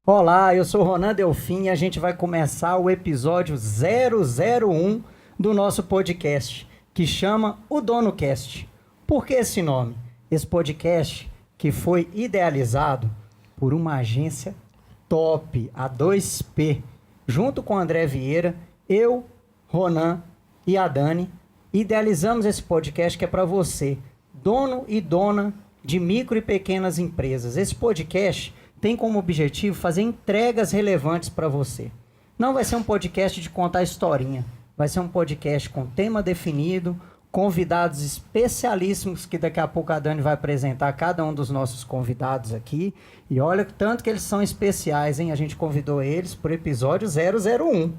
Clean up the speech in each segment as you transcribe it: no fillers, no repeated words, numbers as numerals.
Olá, eu sou Ronan Delfim e a gente vai começar o episódio 001 do nosso podcast, que chama O Dono Cast. Por que esse nome? Esse podcast que foi idealizado por uma agência top, a 2P, junto com o André Vieira, eu, Ronan e a Dani, idealizamos esse podcast que é para você, dono e dona de micro e pequenas empresas. Esse podcast tem como objetivo fazer entregas relevantes para você. Não vai ser um podcast de contar historinha, vai ser um podcast com tema definido, convidados especialíssimos que daqui a pouco a Dani vai apresentar cada um dos nossos convidados aqui. E olha tanto que eles são especiais, hein? A gente convidou eles para o episódio 001,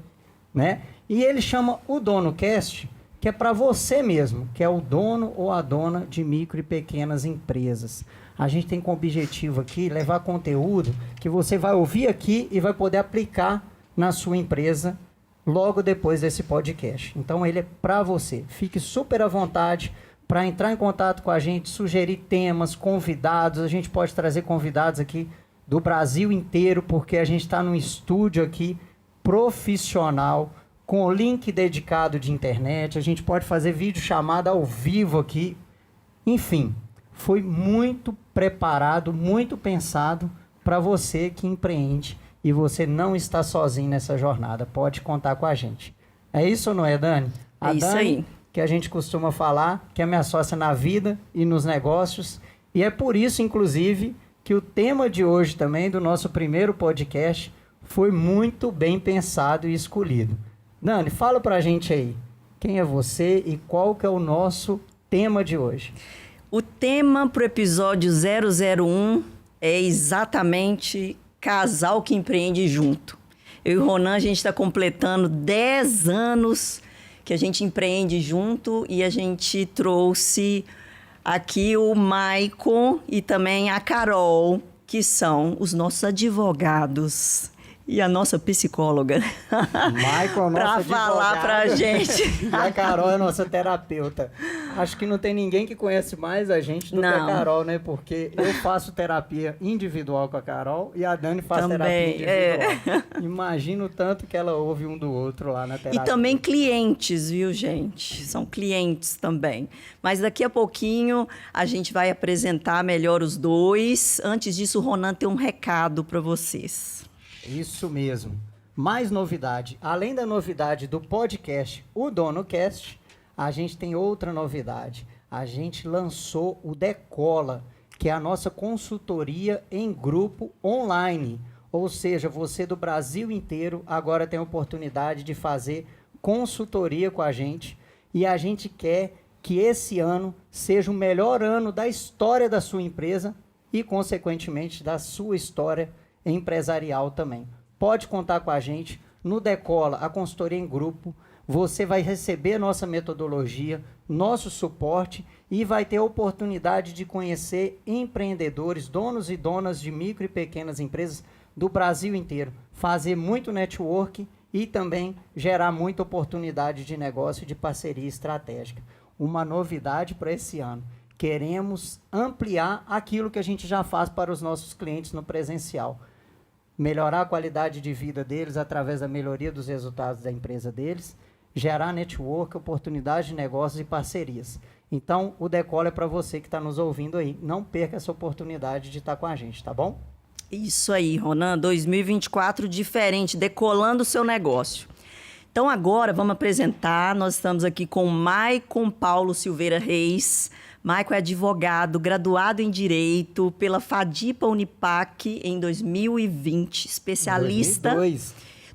né? E ele chama o Dono Cast, que é para você mesmo, que é o dono ou a dona de micro e pequenas empresas. A gente tem como objetivo aqui levar conteúdo que você vai ouvir aqui e vai poder aplicar na sua empresa logo depois desse podcast. Então ele é para você. Fique super à vontade para entrar em contato com a gente, sugerir temas, convidados. A gente pode trazer convidados aqui do Brasil inteiro, porque a gente está num estúdio aqui profissional, com link dedicado de internet. A gente pode fazer videochamada ao vivo aqui. Enfim, foi muito preparado, muito pensado para você que empreende e você não está sozinho nessa jornada. Pode contar com a gente. É isso ou não é, Dani? É isso aí. Que a gente costuma falar, que é minha sócia na vida e nos negócios. E é por isso, inclusive, que o tema de hoje também, do nosso primeiro podcast, foi muito bem pensado e escolhido. Dani, fala pra gente aí, quem é você e qual que é o nosso tema de hoje? O tema para o episódio 001 é exatamente casal que empreende junto. Eu e o Ronan, a gente está completando 10 anos que a gente empreende junto e a gente trouxe aqui o Maicon e também a Carol, que são os nossos advogados. E a nossa psicóloga. Maicon é o nosso pra falar pra gente. E a Carol é a nossa terapeuta. Acho que não tem ninguém que conhece mais a gente do que a Carol, né? Porque eu faço terapia individual com a Carol e a Dani faz também, terapia individual. Imagino o tanto que ela ouve um do outro lá na terapia. E também clientes, viu, gente? São clientes também. Mas daqui a pouquinho a gente vai apresentar melhor os dois. Antes disso, o Ronan tem um recado para vocês. Isso mesmo. Mais novidade. Além da novidade do podcast O Dono Cast, a gente tem outra novidade. A gente lançou o Decola, que é a nossa consultoria em grupo online. Ou seja, você do Brasil inteiro agora tem a oportunidade de fazer consultoria com a gente. E a gente quer que esse ano seja o melhor ano da história da sua empresa e, consequentemente, da sua história empresarial também. Pode contar com a gente no Decola, a consultoria em grupo. Você vai receber nossa metodologia, nosso suporte e vai ter a oportunidade de conhecer empreendedores, donos e donas de micro e pequenas empresas do Brasil inteiro, fazer muito network e também gerar muita oportunidade de negócio e de parceria estratégica. Uma novidade para esse ano. Queremos ampliar aquilo que a gente já faz para os nossos clientes no presencial. Melhorar a qualidade de vida deles através da melhoria dos resultados da empresa deles, gerar network, oportunidades de negócios e parcerias. Então, o Decola é para você que está nos ouvindo aí. Não perca essa oportunidade de estar com a gente, tá bom? Isso aí, Ronan. 2024 diferente, decolando o seu negócio. Então, agora vamos apresentar. Nós estamos aqui com o Maicon Paulo Silveira Reis. Maicon é advogado, graduado em Direito pela FADIPA Unipac em 2020, especialista...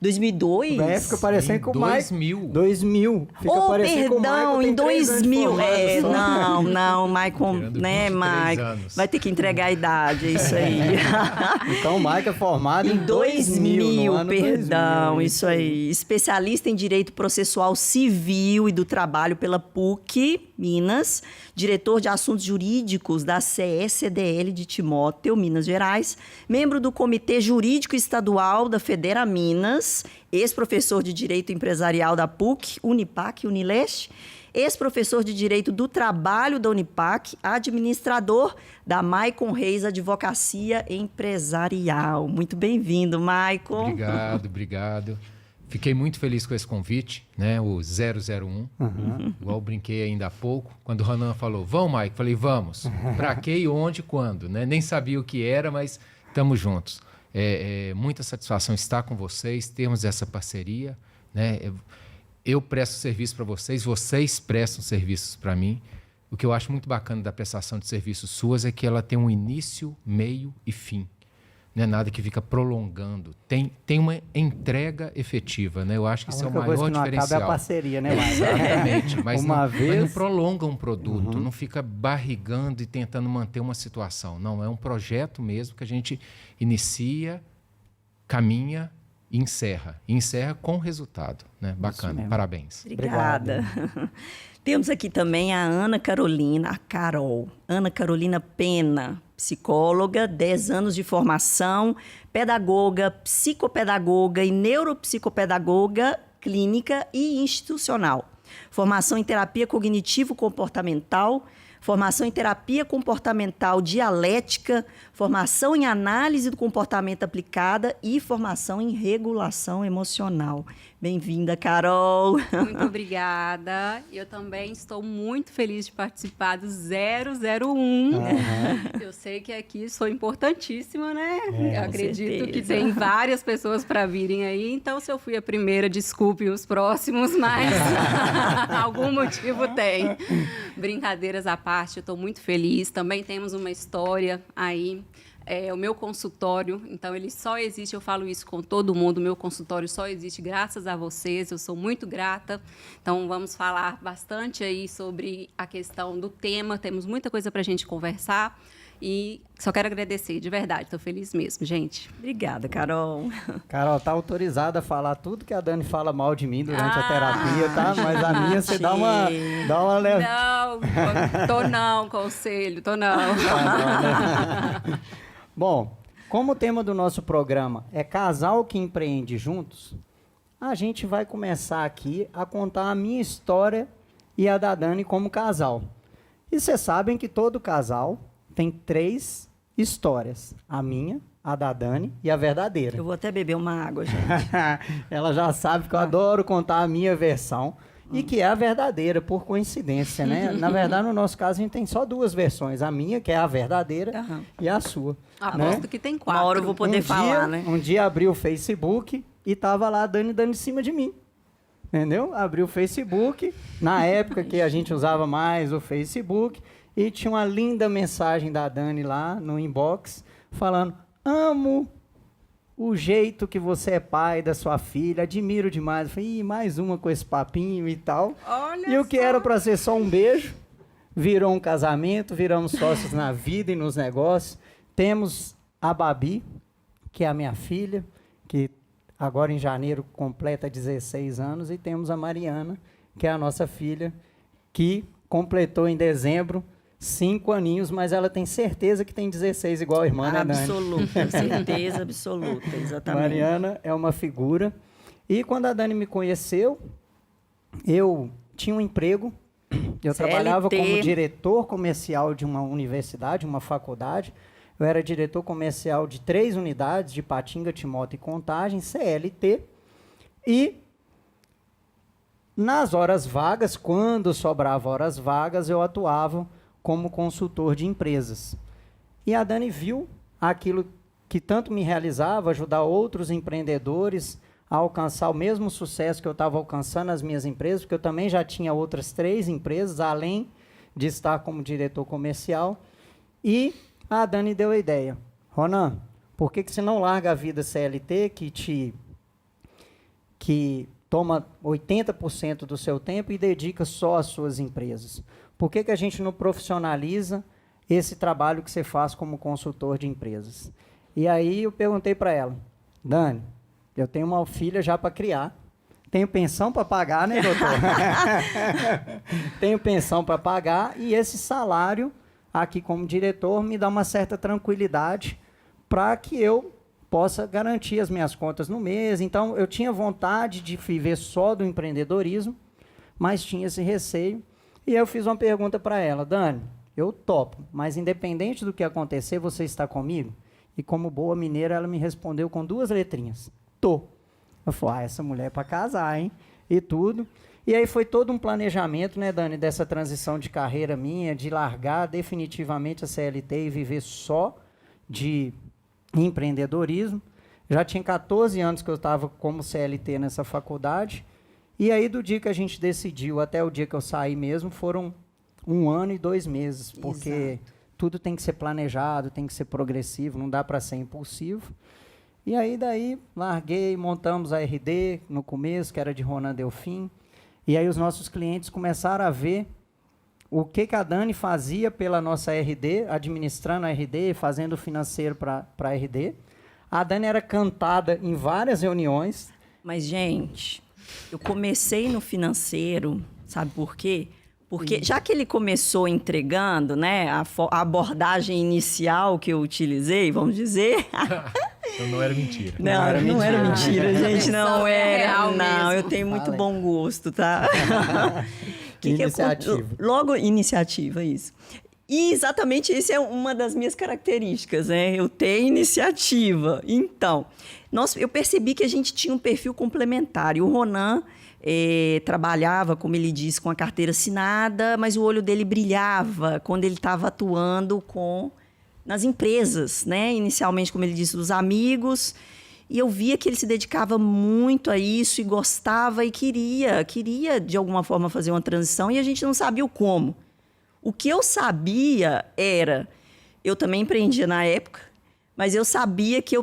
2002? É, fica parecendo com o Maicon. 2000. 2000. Fica parecendo com o Maicon, em 2000. Não, Maicon, né, 23 Maicon? anos. Vai ter que entregar a idade, é isso aí. Então, o Maicon é formado em 2000, no ano perdão, 2000, isso aí. Especialista em Direito Processual Civil e do Trabalho pela PUC, Minas. Diretor de Assuntos Jurídicos da CE-CDL de Timóteo, Minas Gerais. Membro do Comitê Jurídico Estadual da Federa Minas. Ex-professor de Direito Empresarial da PUC, Unipac, Unileste. ex-professor de Direito do Trabalho da Unipac, administrador da Maicon Reis Advocacia Empresarial. Muito bem-vindo, Maicon. Obrigado. Fiquei muito feliz com esse convite, né? O 001. Igual brinquei ainda há pouco. Quando o Ronan falou, vamos, Maicon? Falei, vamos. Pra quê e onde e quando? Né? Nem sabia o que era, mas estamos juntos. Muita satisfação estar com vocês, termos essa parceria, né? Eu presto serviço para vocês, vocês prestam serviços para mim. O que eu acho muito bacana da prestação de serviços suas é que ela tem um início, meio e fim. Não é nada que fica prolongando. Tem uma entrega efetiva, né? Eu acho que isso é o maior diferencial. A única coisa que não acaba é a parceria, né, Maicon? Exatamente. Mas mas não prolonga um produto, não fica barrigando e tentando manter uma situação. Não, é um projeto mesmo que a gente inicia, caminha e encerra. E encerra com resultado, né? Bacana, parabéns. Obrigada. Temos aqui também a Ana Carolina, a Carol. Ana Carolina Pena, psicóloga, 10 anos de formação, pedagoga, psicopedagoga e neuropsicopedagoga clínica e institucional. Formação em terapia cognitivo-comportamental, formação em terapia comportamental dialética, formação em análise do comportamento aplicada e formação em regulação emocional. Bem-vinda, Carol. Muito obrigada. Eu também estou muito feliz de participar do 001. Eu sei que aqui sou importantíssima, né? Eu acredito que tem várias pessoas para virem aí. Então, se eu fui a primeira, desculpe os próximos, mas algum motivo tem. Brincadeiras à parte, eu estou muito feliz. Também temos uma história aí. O meu consultório, então ele só existe, eu falo isso com todo mundo, o meu consultório só existe graças a vocês, eu sou muito grata. Então vamos falar bastante aí sobre a questão do tema, temos muita coisa para a gente conversar e só quero agradecer, de verdade, estou feliz mesmo, gente. Obrigada, Carol. Carol, tá autorizada a falar tudo que a Dani fala mal de mim durante a terapia, tá? Mas a minha você dá uma Não, não, conselho, não. Bom, como o tema do nosso programa é casal que empreende juntos, a gente vai começar aqui a contar a minha história e a da Dani como casal. E vocês sabem que todo casal tem 3 histórias. A minha, a da Dani e a verdadeira. Eu vou até beber uma água, gente. Ela já sabe que eu adoro contar a minha versão. E que é a verdadeira, por coincidência, né? Na verdade, no nosso caso, a gente tem só 2 versões. A minha, que é a verdadeira, e a sua. Aposto né? que tem 4. Uma hora eu vou poder falar, né? Um dia abri o Facebook e tava lá a Dani dando em cima de mim. Entendeu? Abri o Facebook, na época que a gente usava mais o Facebook, e tinha uma linda mensagem da Dani lá no inbox, falando, amo o jeito que você é pai da sua filha, admiro demais. Eu falei, mais uma com esse papinho e tal. Olha e o que só. era para ser só um beijo, virou um casamento, viramos sócios na vida e nos negócios. Temos a Babi, que é a minha filha, que agora em janeiro completa 16 anos, e temos a Mariana, que é a nossa filha, que completou em dezembro 5 aninhos, mas ela tem certeza que tem 16, igual a irmã, né, Dani? Absoluta, certeza absoluta, exatamente. Mariana é uma figura. E quando a Dani me conheceu, eu tinha um emprego, eu trabalhava como diretor comercial de uma universidade, uma faculdade. Eu era diretor comercial de 3 unidades, de Patinga, Timóteo e Contagem, CLT. E nas horas vagas, quando sobrava horas vagas, eu atuava como consultor de empresas. E a Dani viu aquilo que tanto me realizava, ajudar outros empreendedores a alcançar o mesmo sucesso que eu estava alcançando nas minhas empresas, porque eu também já tinha outras 3 empresas, além de estar como diretor comercial. E a Dani deu a ideia. Ronan, por que você não larga a vida CLT, que toma 80% do seu tempo e dedica só às suas empresas? Por que a gente não profissionaliza esse trabalho que você faz como consultor de empresas? E aí eu perguntei para ela, Dani, eu tenho uma filha já para criar, tenho pensão para pagar, né, doutor? Tenho pensão para pagar e esse salário aqui como diretor me dá uma certa tranquilidade para que eu possa garantir as minhas contas no mês. Então, eu tinha vontade de viver só do empreendedorismo, mas tinha esse receio. E aí eu fiz uma pergunta para ela: Dani, eu topo, mas independente do que acontecer, você está comigo? E como boa mineira, ela me respondeu com 2 letrinhas: tô. Eu falei: essa mulher é para casar, hein? E tudo. E aí foi todo um planejamento, né, Dani, dessa transição de carreira minha, de largar definitivamente a CLT e viver só de empreendedorismo. Já tinha 14 anos que eu estava como CLT nessa faculdade. E aí, do dia que a gente decidiu até o dia que eu saí mesmo, foram 1 ano e 2 meses. Porque Exato. tudo tem que ser planejado, tem que ser progressivo, não dá para ser impulsivo. E aí, daí, larguei, montamos a RD no começo, que era de Ronan Delfim. E aí os nossos clientes começaram a ver o que a Dani fazia pela nossa RD, administrando a RD, fazendo o financeiro para a RD. A Dani era cantada em várias reuniões. Mas, gente, eu comecei no financeiro, sabe por quê? Porque já que ele começou entregando, né, a abordagem inicial que eu utilizei, vamos dizer... Então não era mentira. Não era mentira, gente, não era. Real Não, mesmo. eu tenho muito bom gosto, tá? Iniciativa. Logo, iniciativa, isso. E exatamente isso é uma das minhas características, né? Eu tenho iniciativa. Então, eu percebi que a gente tinha um perfil complementar. E o Ronan trabalhava, como ele disse, com a carteira assinada, mas o olho dele brilhava quando ele estava atuando nas empresas, né? Inicialmente, como ele disse, dos amigos. E eu via que ele se dedicava muito a isso e gostava e queria de alguma forma fazer uma transição, e a gente não sabia o como. O que eu sabia era... Eu também empreendia na época, mas eu sabia que a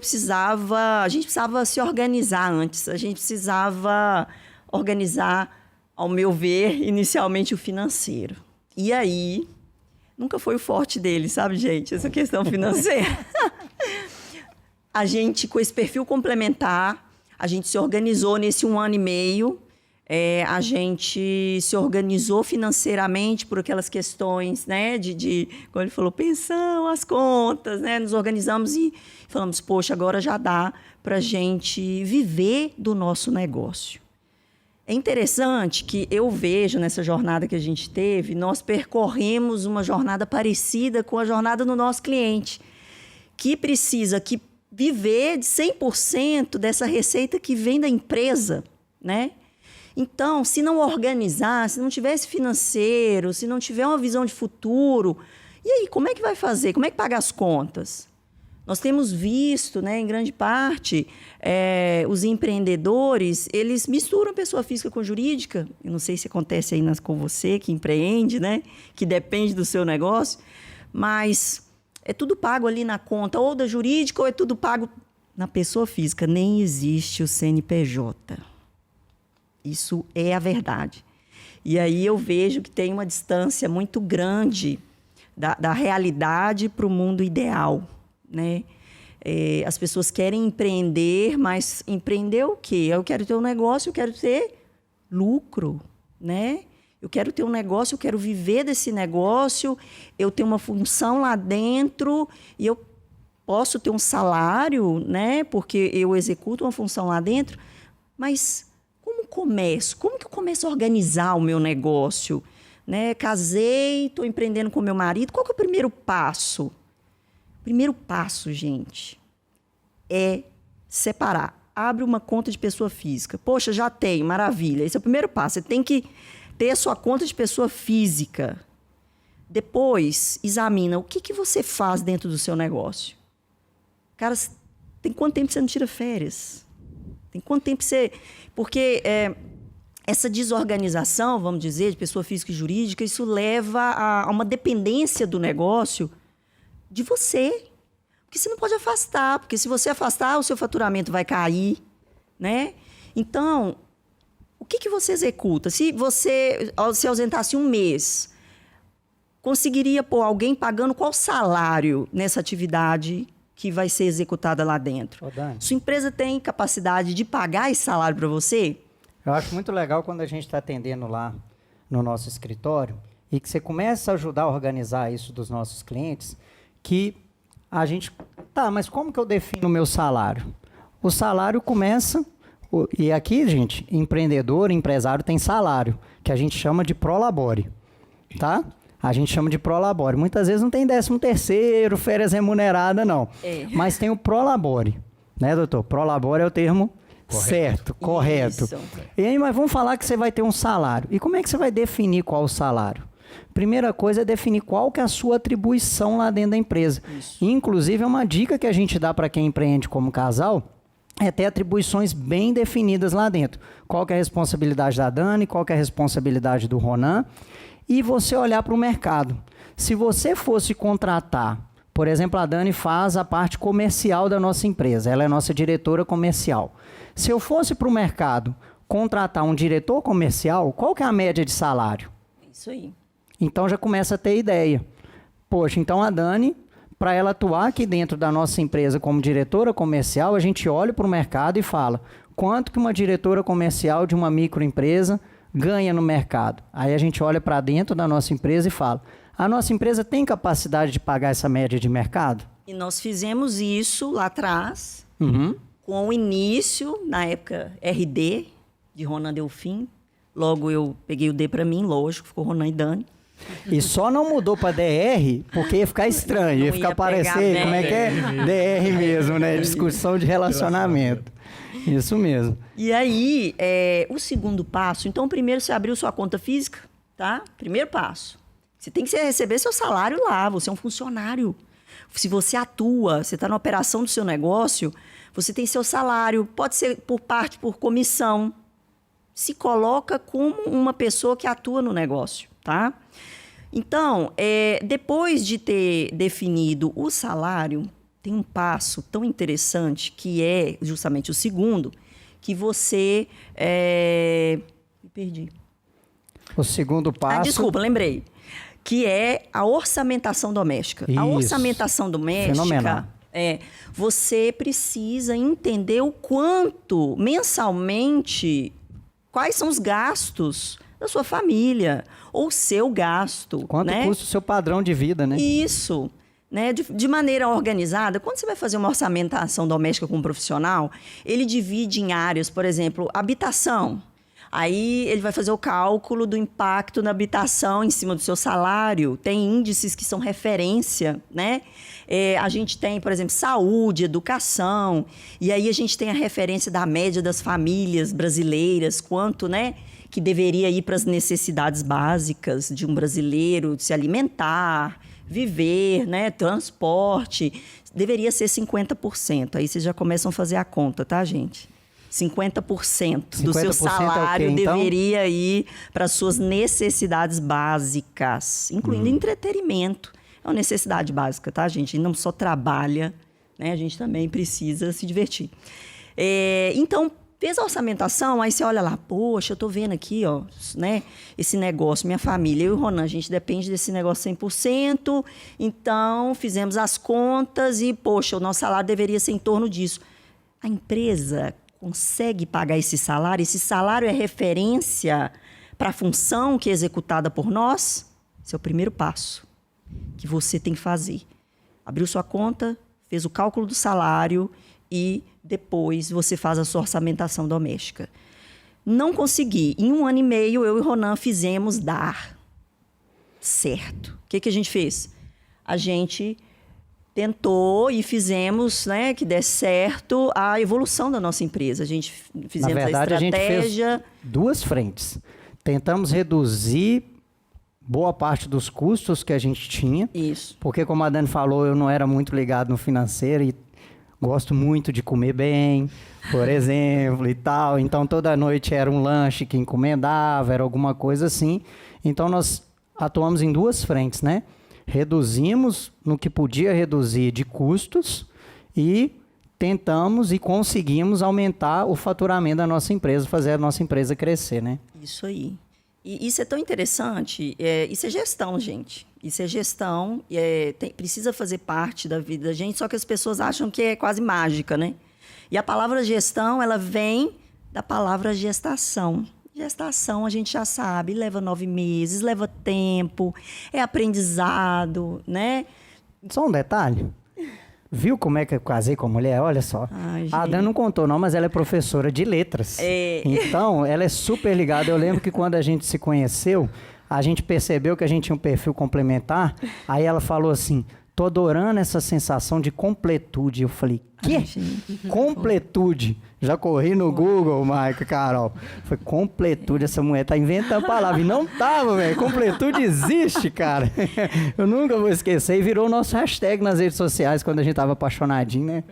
gente precisava se organizar antes. A gente precisava organizar, ao meu ver, inicialmente o financeiro. E aí... Nunca foi o forte dele, sabe, gente? Essa questão financeira. A gente, com esse perfil complementar, a gente se organizou nesse 1 ano e meio. A gente se organizou financeiramente por aquelas questões, né? Como ele falou, pensão, as contas, né? Nos organizamos e falamos, poxa, agora já dá para a gente viver do nosso negócio. É interessante que eu vejo nessa jornada que a gente teve, nós percorremos uma jornada parecida com a jornada do nosso cliente, que precisa viver de 100% dessa receita que vem da empresa, né? Então, se não organizar, se não tiver esse financeiro, se não tiver uma visão de futuro, e aí, como é que vai fazer? Como é que paga as contas? Nós temos visto, né, em grande parte, os empreendedores, eles misturam pessoa física com jurídica. Eu não sei se acontece aí com você, que empreende, né, que depende do seu negócio, mas é tudo pago ali na conta, ou da jurídica, ou é tudo pago na pessoa física. Nem existe o CNPJ. Isso é a verdade. E aí eu vejo que tem uma distância muito grande da realidade para o mundo ideal, né? As pessoas querem empreender, mas empreender o quê? Eu quero ter um negócio, eu quero ter lucro, né? Eu quero ter um negócio, eu quero viver desse negócio, eu tenho uma função lá dentro e eu posso ter um salário, né? Porque eu executo uma função lá dentro, mas como começo? Como que eu começo a organizar o meu negócio? Né? Casei, estou empreendendo com meu marido, qual que é o primeiro passo? Primeiro passo, gente, é separar. Abre uma conta de pessoa física. Poxa, já tenho, maravilha. Esse é o primeiro passo. Você tem que ter a sua conta de pessoa física. Depois, examina o que você faz dentro do seu negócio. Cara, tem quanto tempo você não tira férias? Tem quanto tempo você... Porque essa desorganização, vamos dizer, de pessoa física e jurídica, isso leva a uma dependência do negócio de você. Porque você não pode afastar, porque se você afastar, o seu faturamento vai cair, né? Então, o que você executa? Se você se ausentasse 1 mês, conseguiria pôr alguém pagando qual salário nessa atividade que vai ser executada lá dentro? Sua empresa tem capacidade de pagar esse salário para você? Eu acho muito legal quando a gente está atendendo lá no nosso escritório e que você começa a ajudar a organizar isso dos nossos clientes, que a gente... Tá, mas como que eu defino o meu salário? O salário começa E aqui, gente, empreendedor, empresário tem salário, que a gente chama de prolabore, tá? A gente chama de prolabore. Muitas vezes não tem 13º, férias remunerada, não. Mas tem o prolabore, né, doutor? Prolabore é o termo certo, correto. Isso. E aí, mas vamos falar que você vai ter um salário. E como é que você vai definir qual o salário? Primeira coisa é definir qual que é a sua atribuição lá dentro da empresa. Isso. Inclusive, é uma dica que a gente dá para quem empreende como casal, é ter atribuições bem definidas lá dentro. Qual que é a responsabilidade da Dani, qual que é a responsabilidade do Ronan, e você olhar para o mercado. Se você fosse contratar, por exemplo, a Dani faz a parte comercial da nossa empresa, ela é nossa diretora comercial. Se eu fosse para o mercado contratar um diretor comercial, qual que é a média de salário? Isso aí. Então já começa a ter ideia. Poxa, então a Dani, para ela atuar aqui dentro da nossa empresa como diretora comercial, a gente olha para o mercado e fala quanto que uma diretora comercial de uma microempresa ganha no mercado. Aí a gente olha para dentro da nossa empresa e fala, a nossa empresa tem capacidade de pagar essa média de mercado? E nós fizemos isso lá atrás, com o início, na época, RD, de Ronan Delfim. Logo eu peguei o D para mim, lógico, ficou Ronan e Dani. E só não mudou para DR porque ia ficar estranho, ia Não ficar ia parecer, pegar como é que é? DR mesmo, né? Discussão de relacionamento. Isso mesmo. E aí, o segundo passo, então primeiro você abriu sua conta física, tá? Primeiro passo. Você tem que receber seu salário lá, você é um funcionário. Se você atua, você está na operação do seu negócio, você tem seu salário, pode ser por comissão. Se coloca como uma pessoa que atua no negócio, tá? Então, depois de ter definido o salário, tem um passo tão interessante que é justamente o segundo, que você... Me perdi. O segundo passo... Desculpa, lembrei. Que é a orçamentação doméstica. Isso. A orçamentação doméstica... Fenomenal. Você precisa entender o quanto, mensalmente... Quais são os gastos da sua família? Ou seu gasto. Quanto custa o seu padrão de vida, né? Isso. Né? De maneira organizada, quando você vai fazer uma orçamentação doméstica com um profissional, ele divide em áreas, por exemplo, habitação. Aí ele vai fazer o cálculo do impacto na habitação em cima do seu salário. Tem índices que são referência, né? A gente tem, por exemplo, saúde, educação. E aí a gente tem a referência da média das famílias brasileiras, quanto, né, que deveria ir para as necessidades básicas de um brasileiro, de se alimentar, viver, né, transporte. Deveria ser 50%. Aí vocês já começam a fazer a conta, tá, gente? 50% do seu salário é o quê, então? deveria ir para as suas necessidades básicas, incluindo entretenimento. É uma necessidade básica, tá, gente? A gente não só trabalha, né? A gente também precisa se divertir. Então, fez a orçamentação, aí você olha lá, poxa, eu tô vendo aqui, ó, né? Esse negócio, minha família, eu e o Ronan, a gente depende desse negócio 100%, então fizemos as contas e, poxa, o nosso salário deveria ser em torno disso. A empresa consegue pagar esse salário? Esse salário é referência para a função que é executada por nós? Esse é o primeiro passo que você tem que fazer. Abriu sua conta, fez o cálculo do salário e depois você faz a sua orçamentação doméstica. Não consegui. Em 1 ano e meio, eu e o Ronan fizemos dar certo. O que a gente fez? A gente tentou e fizemos, né, que desse certo a evolução da nossa empresa. A gente fizemos Na verdade, a estratégia. A gente fez 2 frentes. Tentamos reduzir boa parte dos custos que a gente tinha. Isso. Porque, como a Dani falou, eu não era muito ligado no financeiro e gosto muito de comer bem, por exemplo, e tal. Então, toda noite era um lanche que encomendava, era alguma coisa assim. Então, nós atuamos em 2 frentes, né? Reduzimos no que podia reduzir de custos e tentamos e conseguimos aumentar o faturamento da nossa empresa, fazer a nossa empresa crescer, né? Isso aí. E isso é tão interessante. Isso é gestão, gente. Isso é gestão. Precisa fazer parte da vida da gente, só que as pessoas acham que é quase mágica, né? E a palavra gestão, ela vem da palavra gestação. Gestação, a gente já sabe, leva 9 meses, leva tempo, é aprendizado, né? Só um detalhe. Viu como é que eu casei com a mulher? Olha só. Ai, A Dani não contou não, mas ela é professora de letras. Então, ela é super ligada. Eu lembro que quando a gente se conheceu, a gente percebeu que a gente tinha um perfil complementar. Aí ela falou assim, tô adorando essa sensação de completude. Eu falei, quê? Completude. Já corri no Google, Maica, Carol. Foi completude, essa mulher tá inventando palavra. E não tava, velho. Completude existe, cara. Eu nunca vou esquecer. E virou nosso hashtag nas redes sociais quando a gente tava apaixonadinho, né?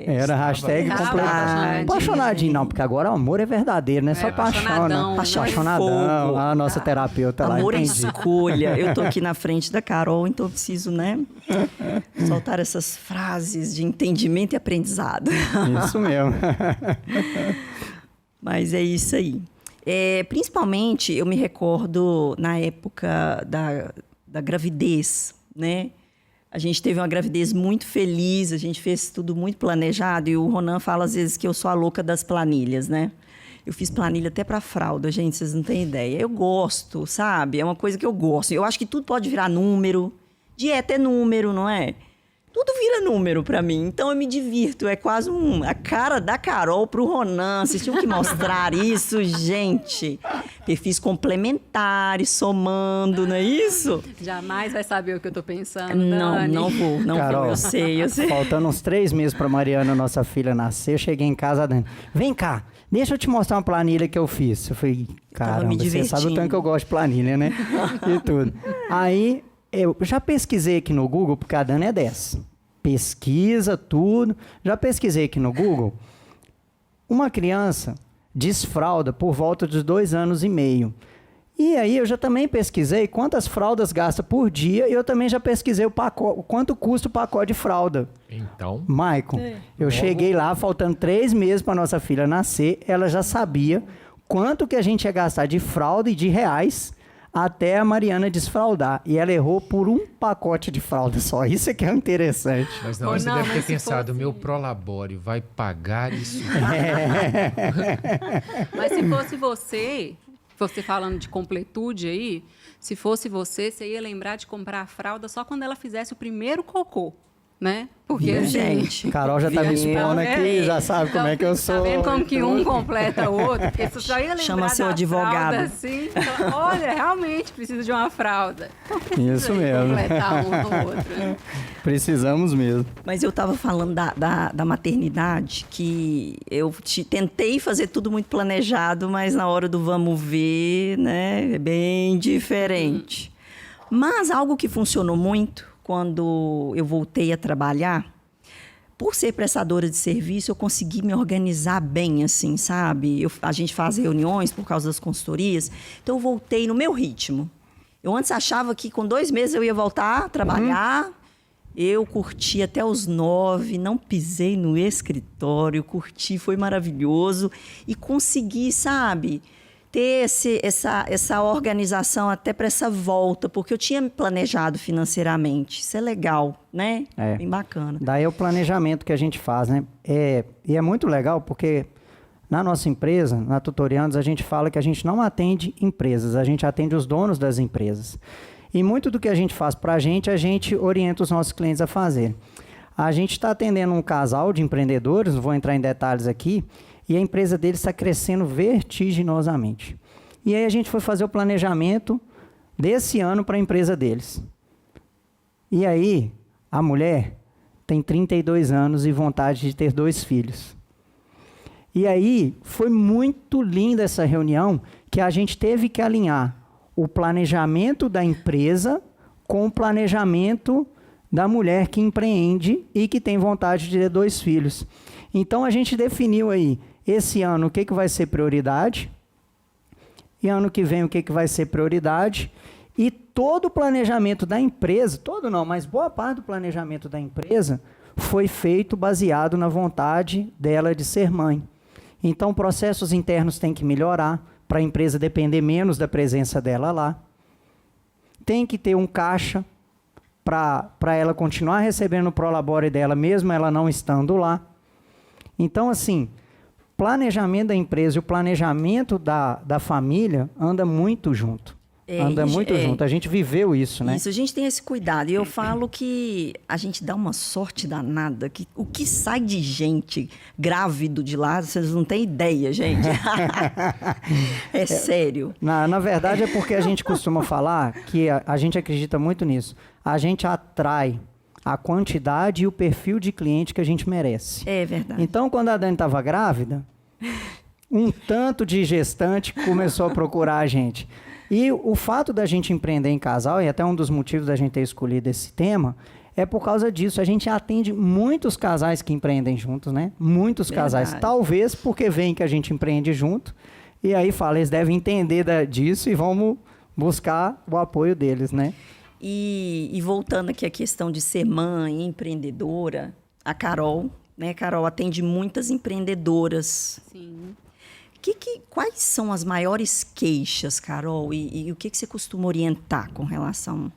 Era hashtag completude. Apaixonadinho, não, porque agora o amor é verdadeiro, não é só paixão, né? Apaixonadão. A nossa terapeuta lá, amor é entendi. escolha. Eu tô aqui na frente da Carol, então eu preciso, né? Soltar essas frases de entendimento e aprendizado. Isso mesmo. Mas é isso aí. Principalmente, eu me recordo na época da gravidez, né? A gente teve uma gravidez muito feliz, a gente fez tudo muito planejado. E o Ronan fala às vezes que eu sou a louca das planilhas, né? Eu fiz planilha até para fralda, gente, vocês não têm ideia. Eu gosto, sabe? É uma coisa que eu gosto. Eu acho que tudo pode virar número. Dieta é número, não é? Tudo vira número pra mim, então eu me divirto. É quase a cara da Carol pro Ronan. Vocês tinham que mostrar isso, gente. Perfis complementares, somando, não é isso? Jamais vai saber o que eu tô pensando, Não, Dani. não vou, Carol, eu sei. Faltando uns 3 meses pra Mariana, nossa filha, nascer, eu cheguei em casa, a Dani, vem cá, deixa eu te mostrar uma planilha que eu fiz. Eu falei, caramba, você sabe o tanto que eu gosto de planilha, né? E tudo. Aí, eu já pesquisei aqui no Google, porque a Dani é dessa. Pesquisa tudo. Já pesquisei aqui no Google. Uma criança desfralda por volta de 2 anos e meio. E aí eu já também pesquisei quantas fraldas gasta por dia e eu também já pesquisei o quanto custa o pacote de fralda. Então, Maicon, eu cheguei lá, faltando 3 meses para nossa filha nascer, ela já sabia quanto que a gente ia gastar de fralda e de reais até a Mariana desfraldar. E ela errou por um pacote de fralda só. Isso é que é interessante. mas não, você deve ter pensado, meu Prolabore vai pagar isso. Mas se fosse você falando de completude aí, se fosse você ia lembrar de comprar a fralda só quando ela fizesse o primeiro cocô, né? Porque, assim, gente. Carol já tá me expondo aqui, já sabe como é que eu sou. Tá vendo como que um completa o outro? Porque você só ia lembrar Chama seu da advogado. fralda, assim. Então, olha, realmente precisa de uma fralda. Então, precisa Isso aí mesmo. completar um no outro. Né? Precisamos mesmo. Mas eu estava falando da maternidade, que eu tentei fazer tudo muito planejado, mas na hora do vamos ver, né, é bem diferente. Mas algo que funcionou muito quando eu voltei a trabalhar, por ser prestadora de serviço, eu consegui me organizar bem, assim, sabe? A gente faz reuniões por causa das consultorias, então eu voltei no meu ritmo. Eu antes achava que com 2 meses eu ia voltar a trabalhar. Eu curti até os 9, não pisei no escritório, curti, foi maravilhoso. E consegui, sabe, ter essa organização até para essa volta, porque eu tinha me planejado financeiramente. Isso é legal, né? É. Bem bacana. Daí é o planejamento que a gente faz, né? E é muito legal porque na nossa empresa, na Tutorianos, a gente fala que a gente não atende empresas, a gente atende os donos das empresas. E muito do que a gente faz para a gente orienta os nossos clientes a fazer. A gente está atendendo um casal de empreendedores, não vou entrar em detalhes aqui, e a empresa deles está crescendo vertiginosamente. E aí a gente foi fazer o planejamento desse ano para a empresa deles. E aí, a mulher tem 32 anos e vontade de ter 2 filhos. E aí, foi muito linda essa reunião, que a gente teve que alinhar o planejamento da empresa com o planejamento da mulher que empreende e que tem vontade de ter 2 filhos. Então, a gente definiu aí, esse ano, o que vai ser prioridade, e ano que vem, o que vai ser prioridade, e todo o planejamento da empresa, todo não, mas boa parte do planejamento da empresa foi feito baseado na vontade dela de ser mãe. Então, processos internos têm que melhorar, para a empresa depender menos da presença dela lá. Tem que ter um caixa para ela continuar recebendo o Prolabore dela, mesmo ela não estando lá. Então, assim, planejamento da empresa e o planejamento da família anda muito junto. Anda muito junto. A gente viveu isso, né? Isso, a gente tem esse cuidado. E eu falo que a gente dá uma sorte danada. Que o que sai de gente grávido de lá, vocês não têm ideia, gente. É sério. Na verdade, é porque a gente costuma falar que a gente acredita muito nisso. A gente atrai a quantidade e o perfil de cliente que a gente merece. É verdade. Então, quando a Dani estava grávida, um tanto de gestante começou a procurar a gente. E o fato da gente empreender em casal, e até um dos motivos da gente ter escolhido esse tema, é por causa disso. A gente atende muitos casais que empreendem juntos, né? Muitos casais. Talvez porque veem que a gente empreende junto, e aí fala, eles devem entender disso e vamos buscar o apoio deles, né? E voltando aqui à questão de ser mãe, empreendedora, a Carol, né? Carol atende muitas empreendedoras. Sim. Quais são as maiores queixas, Carol? E o que você costuma orientar com relação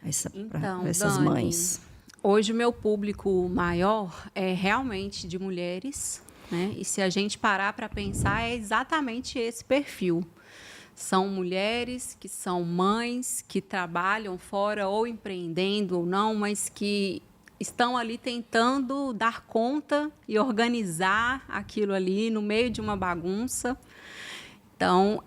a essas Dani, mães? Hoje o meu público maior é realmente de mulheres, né? E se a gente parar para pensar, é exatamente esse perfil. São mulheres que são mães, que trabalham fora ou empreendendo ou não, mas que estão ali tentando dar conta e organizar aquilo ali no meio de uma bagunça. Então,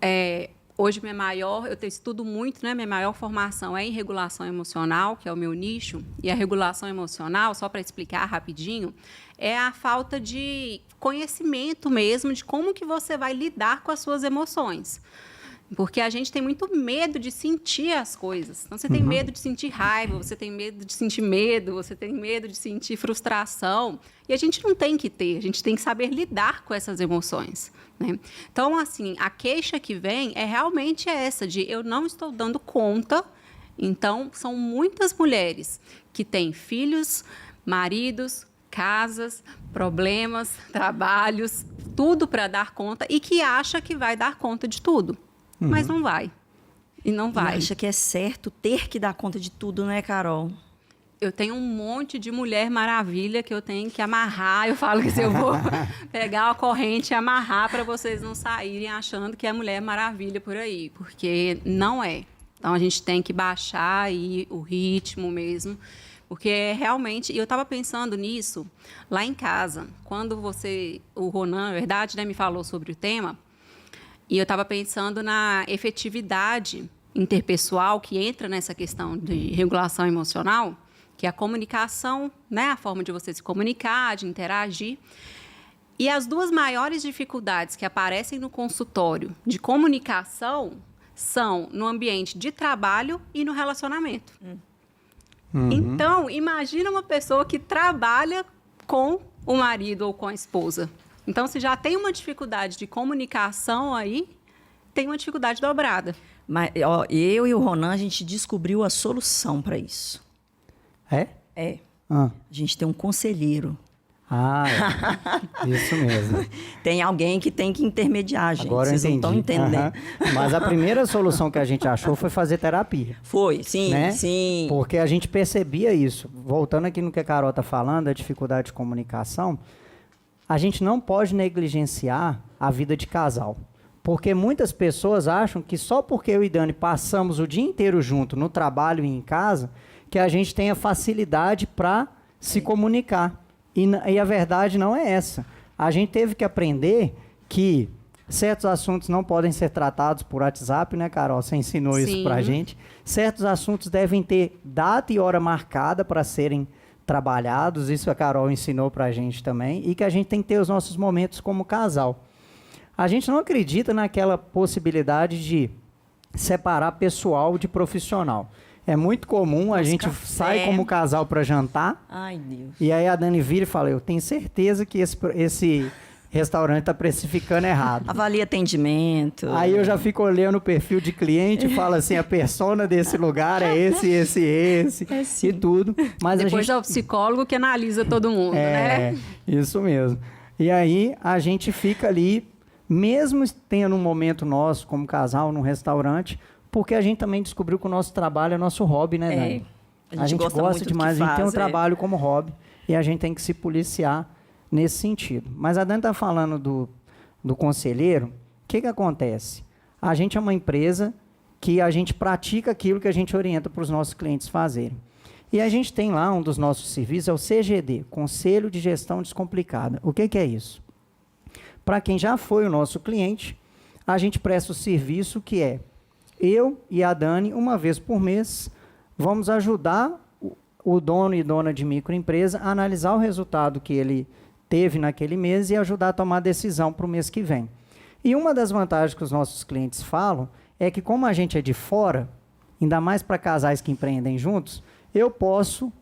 hoje eu estudo muito, né? Minha maior formação é em regulação emocional, que é o meu nicho. E a regulação emocional, só para explicar rapidinho, é a falta de conhecimento mesmo de como que você vai lidar com as suas emoções. Porque a gente tem muito medo de sentir as coisas. Então, você tem medo de sentir raiva, você tem medo de sentir medo, você tem medo de sentir frustração. E a gente não tem que ter, a gente tem que saber lidar com essas emoções, né? Então, assim, a queixa que vem é realmente essa, de eu não estou dando conta. Então, são muitas mulheres que têm filhos, maridos, casas, problemas, trabalhos, tudo para dar conta e que acha que vai dar conta de tudo. Mas não vai. E não vai. E acha que é certo ter que dar conta de tudo, né, Carol? Eu tenho um monte de mulher maravilha que eu tenho que amarrar. Eu falo que se eu vou pegar a corrente e amarrar para vocês não saírem achando que é mulher maravilha por aí. Porque não é. Então, a gente tem que baixar aí o ritmo mesmo. Porque realmente... E eu estava pensando nisso lá em casa. Quando o Ronan, na verdade, né, me falou sobre o tema... E eu estava pensando na efetividade interpessoal que entra nessa questão de regulação emocional, que é a comunicação, né? A forma de você se comunicar, de interagir. E as duas maiores dificuldades que aparecem no consultório de comunicação são no ambiente de trabalho e no relacionamento. Então, imagina uma pessoa que trabalha com o marido ou com a esposa. Então, se já tem uma dificuldade de comunicação aí, tem uma dificuldade dobrada. Mas, ó, eu e o Ronan, a gente descobriu a solução para isso. É? É. Ah. A gente tem um conselheiro. Isso mesmo. Tem alguém que tem que intermediar, gente. Agora vocês não estão entendendo. Mas a primeira solução que a gente achou foi fazer terapia. Foi, sim, né? sim. Porque a gente percebia isso. Voltando aqui no que a Carol está falando, a dificuldade de comunicação... A gente não pode negligenciar a vida de casal. Porque muitas pessoas acham que só porque eu e Dani passamos o dia inteiro junto, no trabalho e em casa, que a gente tenha facilidade para se comunicar. E a verdade não é essa. A gente teve que aprender que certos assuntos não podem ser tratados por WhatsApp, né, Carol? Você ensinou isso pra gente. Certos assuntos devem ter data e hora marcada para serem trabalhados, isso a Carol ensinou pra gente também, e que a gente tem que ter os nossos momentos como casal. A gente não acredita naquela possibilidade de separar pessoal de profissional. É muito comum, a gente sai como casal para jantar. Ai, Deus. E aí a Dani vira e fala, eu tenho certeza que esse restaurante está precificando errado. Avalia atendimento. Aí eu já fico olhando o perfil de cliente e falo assim, a persona desse lugar é esse e tudo. Mas depois é o psicólogo que analisa todo mundo, né? Isso mesmo. E aí a gente fica ali, mesmo tendo um momento nosso como casal num restaurante, porque a gente também descobriu que o nosso trabalho é nosso hobby, né, Dani? A gente gosta demais, a gente tem um trabalho como hobby e a gente tem que se policiar nesse sentido. Mas a Dani está falando do conselheiro. O que acontece? A gente é uma empresa que a gente pratica aquilo que a gente orienta para os nossos clientes fazerem. E a gente tem lá um dos nossos serviços, é o CGD, Conselho de Gestão Descomplicada. O que é isso? Para quem já foi o nosso cliente, a gente presta o serviço que é eu e a Dani, uma vez por mês, vamos ajudar o dono e dona de microempresa a analisar o resultado que ele teve naquele mês e ajudar a tomar decisão para o mês que vem. E uma das vantagens que os nossos clientes falam é que, como a gente é de fora, ainda mais para casais que empreendem juntos, eu posso,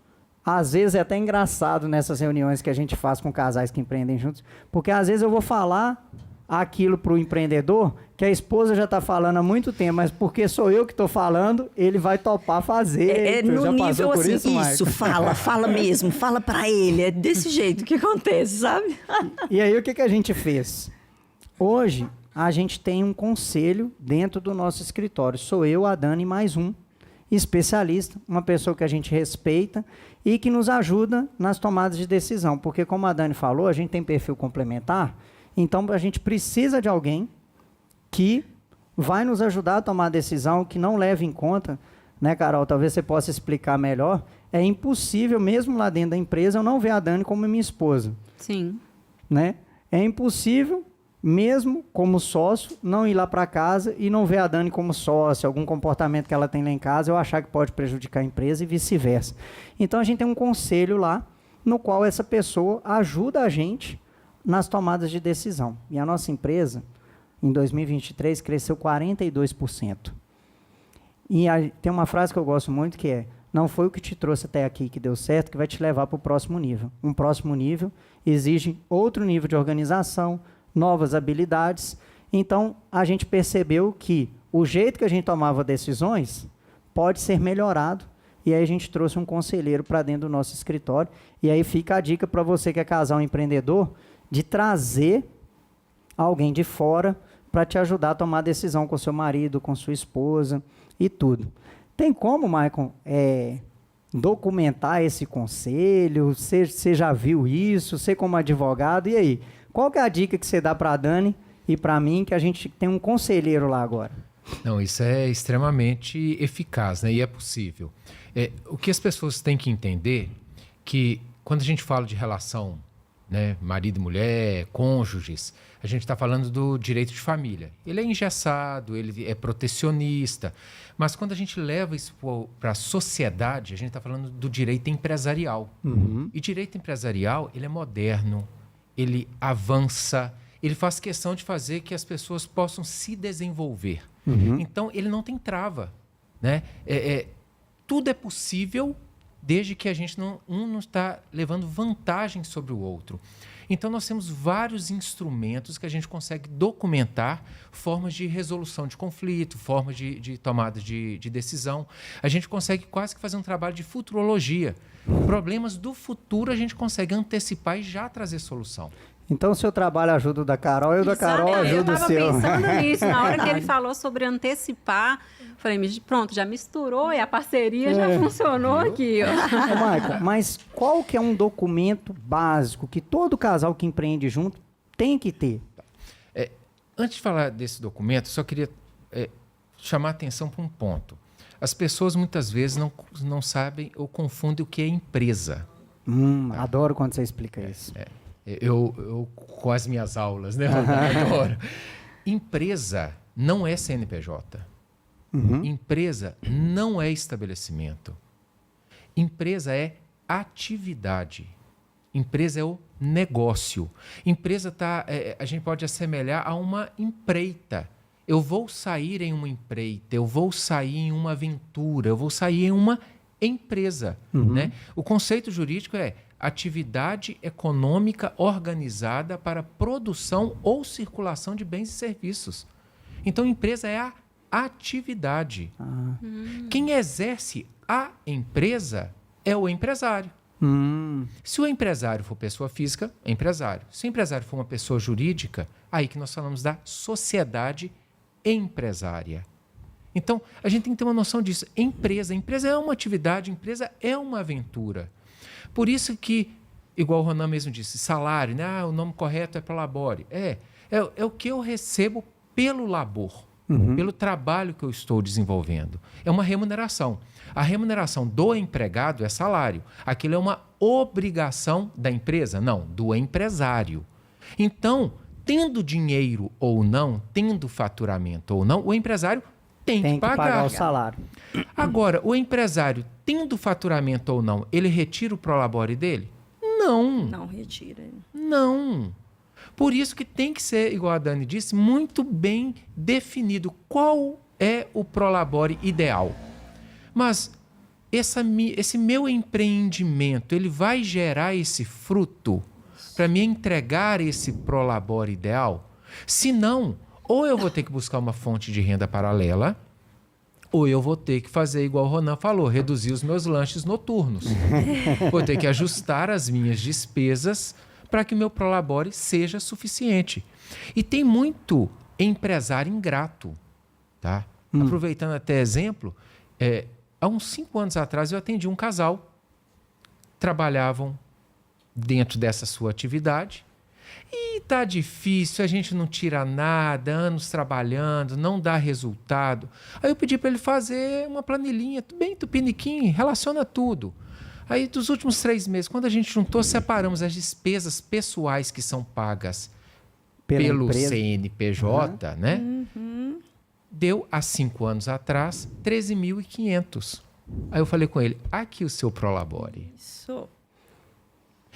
às vezes é até engraçado nessas reuniões que a gente faz com casais que empreendem juntos, porque às vezes eu vou falar aquilo para o empreendedor que a esposa já está falando há muito tempo, mas porque sou eu que estou falando, ele vai topar fazer. No já nível por assim, isso, fala mesmo, fala para ele, é desse jeito que acontece, sabe? E aí o que a gente fez? Hoje a gente tem um conselho dentro do nosso escritório, sou eu, a Dani, mais um especialista, uma pessoa que a gente respeita e que nos ajuda nas tomadas de decisão, porque como a Dani falou, a gente tem perfil complementar, então a gente precisa de alguém que vai nos ajudar a tomar a decisão, que não leve em conta, né, Carol, talvez você possa explicar melhor, é impossível, mesmo lá dentro da empresa, eu não ver a Dani como minha esposa. Sim. Né? É impossível, mesmo como sócio, não ir lá para casa e não ver a Dani como sócia, algum comportamento que ela tem lá em casa, eu achar que pode prejudicar a empresa e vice-versa. Então, a gente tem um conselho lá, no qual essa pessoa ajuda a gente nas tomadas de decisão. E a nossa empresa, em 2023, cresceu 42%. E tem uma frase que eu gosto muito que é: não foi o que te trouxe até aqui que deu certo que vai te levar para o próximo nível. Um próximo nível exige outro nível de organização, novas habilidades. Então, a gente percebeu que o jeito que a gente tomava decisões pode ser melhorado. E aí a gente trouxe um conselheiro para dentro do nosso escritório. E aí fica a dica para você que é casal empreendedor, de trazer alguém de fora para te ajudar a tomar decisão com seu marido, com sua esposa e tudo. Tem como, Maicon, documentar esse conselho? Você já viu isso? Você como advogado, e aí? Qual que é a dica que você dá para a Dani e para mim, que a gente tem um conselheiro lá agora? Não, isso é extremamente eficaz, né? E é possível. O que as pessoas têm que entender que quando a gente fala de relação, né, marido e mulher, cônjuges, a gente está falando do direito de família. Ele é engessado, ele é protecionista, mas quando a gente leva isso para a sociedade, a gente está falando do direito empresarial. Uhum. E direito empresarial, ele é moderno, ele avança, ele faz questão de fazer que as pessoas possam se desenvolver. Uhum. Então, ele não tem trava, né? Tudo é possível desde que a gente não está levando vantagem sobre o outro. Então, nós temos vários instrumentos que a gente consegue documentar formas de resolução de conflito, formas de tomada de decisão. A gente consegue quase que fazer um trabalho de futurologia. Problemas do futuro a gente consegue antecipar e já trazer solução. Então, o seu trabalho ajuda o da Carol e o da Carol ajuda o seu. Eu estava pensando nisso. Na hora que ele falou sobre antecipar, falei, pronto, já misturou e a parceria já funcionou aqui. Ô, Maicon, mas qual que é um documento básico que todo casal que empreende junto tem que ter? Antes de falar desse documento, só queria chamar a atenção para um ponto. As pessoas muitas vezes não sabem ou confundem o que é empresa. Adoro quando você explica isso. Eu com as minhas aulas, né? Adoro. Empresa não é CNPJ. Uhum. Empresa não é estabelecimento. Empresa é atividade. Empresa é o negócio. Empresa a gente pode assemelhar a uma empreita. Eu vou sair em uma empreita, eu vou sair em uma aventura, eu vou sair em uma empresa. Uhum. Né? O conceito jurídico é atividade econômica organizada para produção ou circulação de bens e serviços. Então, empresa é a atividade. Quem exerce a empresa é o empresário. Se o empresário for pessoa física, é empresário. Se o empresário for uma pessoa jurídica, aí que nós falamos da sociedade empresária. Então, a gente tem que ter uma noção disso. Empresa é uma atividade, empresa é uma aventura. Por isso que, igual o Ronan mesmo disse, salário, né? O nome correto é para labore. É o que eu recebo pelo labor. pelo trabalho que eu estou desenvolvendo. É uma remuneração. A remuneração do empregado é salário. Aquilo é uma obrigação da empresa? Não, do empresário. Então, tendo dinheiro ou não, tendo faturamento ou não, o empresário tem que pagar o salário. Agora, o empresário, tendo faturamento ou não, ele retira o prolabore dele? Não. Não retira. Não. Por isso que tem que ser, igual a Dani disse, muito bem definido qual é o prolabore ideal. Mas esse meu empreendimento, ele vai gerar esse fruto para me entregar esse prolabore ideal? Se não, ou eu vou ter que buscar uma fonte de renda paralela, ou eu vou ter que fazer igual o Ronan falou, reduzir os meus lanches noturnos. Vou ter que ajustar as minhas despesas para que o meu prolabore seja suficiente. E tem muito empresário ingrato. Tá? Aproveitando até exemplo, há uns 5 anos atrás eu atendi um casal, trabalhavam dentro dessa sua atividade, e tá difícil, a gente não tira nada, anos trabalhando, não dá resultado. Aí eu pedi para ele fazer uma planilhinha, bem tupiniquim, relaciona tudo. Aí dos últimos 3 meses, quando a gente juntou, separamos as despesas pessoais que são pagas pelo empresa. CNPJ, né? Deu, há 5 anos atrás, 13.500. Aí eu falei com ele, aqui o seu prolabore. Isso.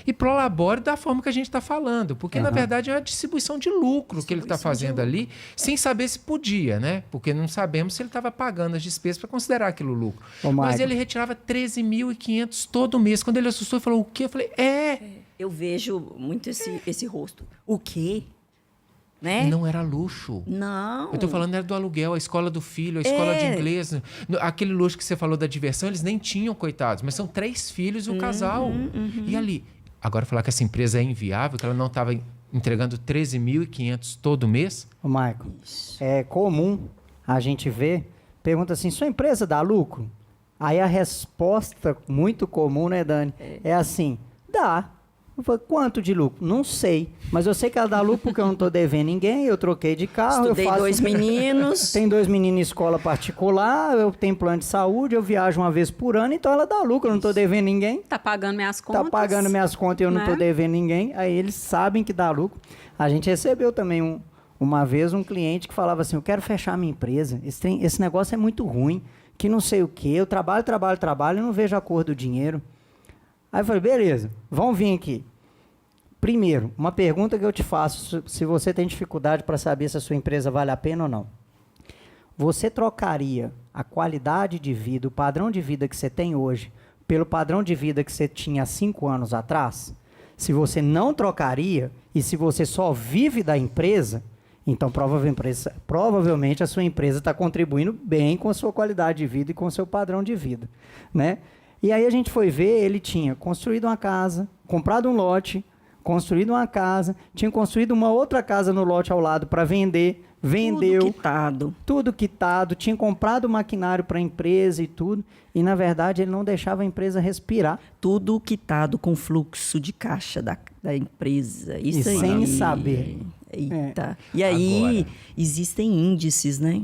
E prolabore da forma que a gente está falando, porque na verdade é uma distribuição de lucro que ele está fazendo ali, sem saber se podia, né? Porque não sabemos se ele estava pagando as despesas para considerar aquilo lucro. Mas ele retirava 13.500 todo mês. Quando ele assustou, ele falou, o quê? Eu falei, Eu vejo muito esse rosto. O quê? Né? Não era luxo. Não. Eu estou falando era do aluguel, a escola do filho, a escola de inglês. Aquele luxo que você falou da diversão, eles nem tinham, coitados. Mas são 3 filhos e o casal. E ali... Agora, falar que essa empresa é inviável, que ela não estava entregando 13.500 todo mês? Ô, Maicon, é comum a gente ver, pergunta assim, sua empresa dá lucro? Aí a resposta muito comum, né, Dani? É assim, dá. Eu falo, quanto de lucro? Não sei. Mas eu sei que ela dá lucro porque eu não estou devendo ninguém, eu troquei de carro. Estudei 2 meninos. Tem 2 meninos em escola particular, eu tenho plano de saúde, eu viajo uma vez por ano, então ela dá lucro, eu não estou devendo ninguém. Tá pagando minhas contas. Tá pagando minhas contas e eu não estou devendo ninguém. Aí eles sabem que dá lucro. A gente recebeu também uma vez um cliente que falava assim, eu quero fechar minha empresa, esse negócio é muito ruim, que não sei o quê, eu trabalho e não vejo a cor do dinheiro. Aí eu falei, beleza, vamos vir aqui. Primeiro, uma pergunta que eu te faço, se você tem dificuldade para saber se a sua empresa vale a pena ou não. Você trocaria a qualidade de vida, o padrão de vida que você tem hoje, pelo padrão de vida que você tinha há 5 anos atrás? Se você não trocaria, e se você só vive da empresa, então provavelmente a sua empresa está contribuindo bem com a sua qualidade de vida e com o seu padrão de vida, né? E aí a gente foi ver, ele tinha construído uma casa, comprado um lote, construído uma casa, tinha construído uma outra casa no lote ao lado para vender, vendeu. Tudo quitado, tinha comprado maquinário para a empresa e tudo, e na verdade ele não deixava a empresa respirar. Tudo quitado com fluxo de caixa da empresa. Isso aí. Sem saber. Eita. E aí, agora, existem índices, né?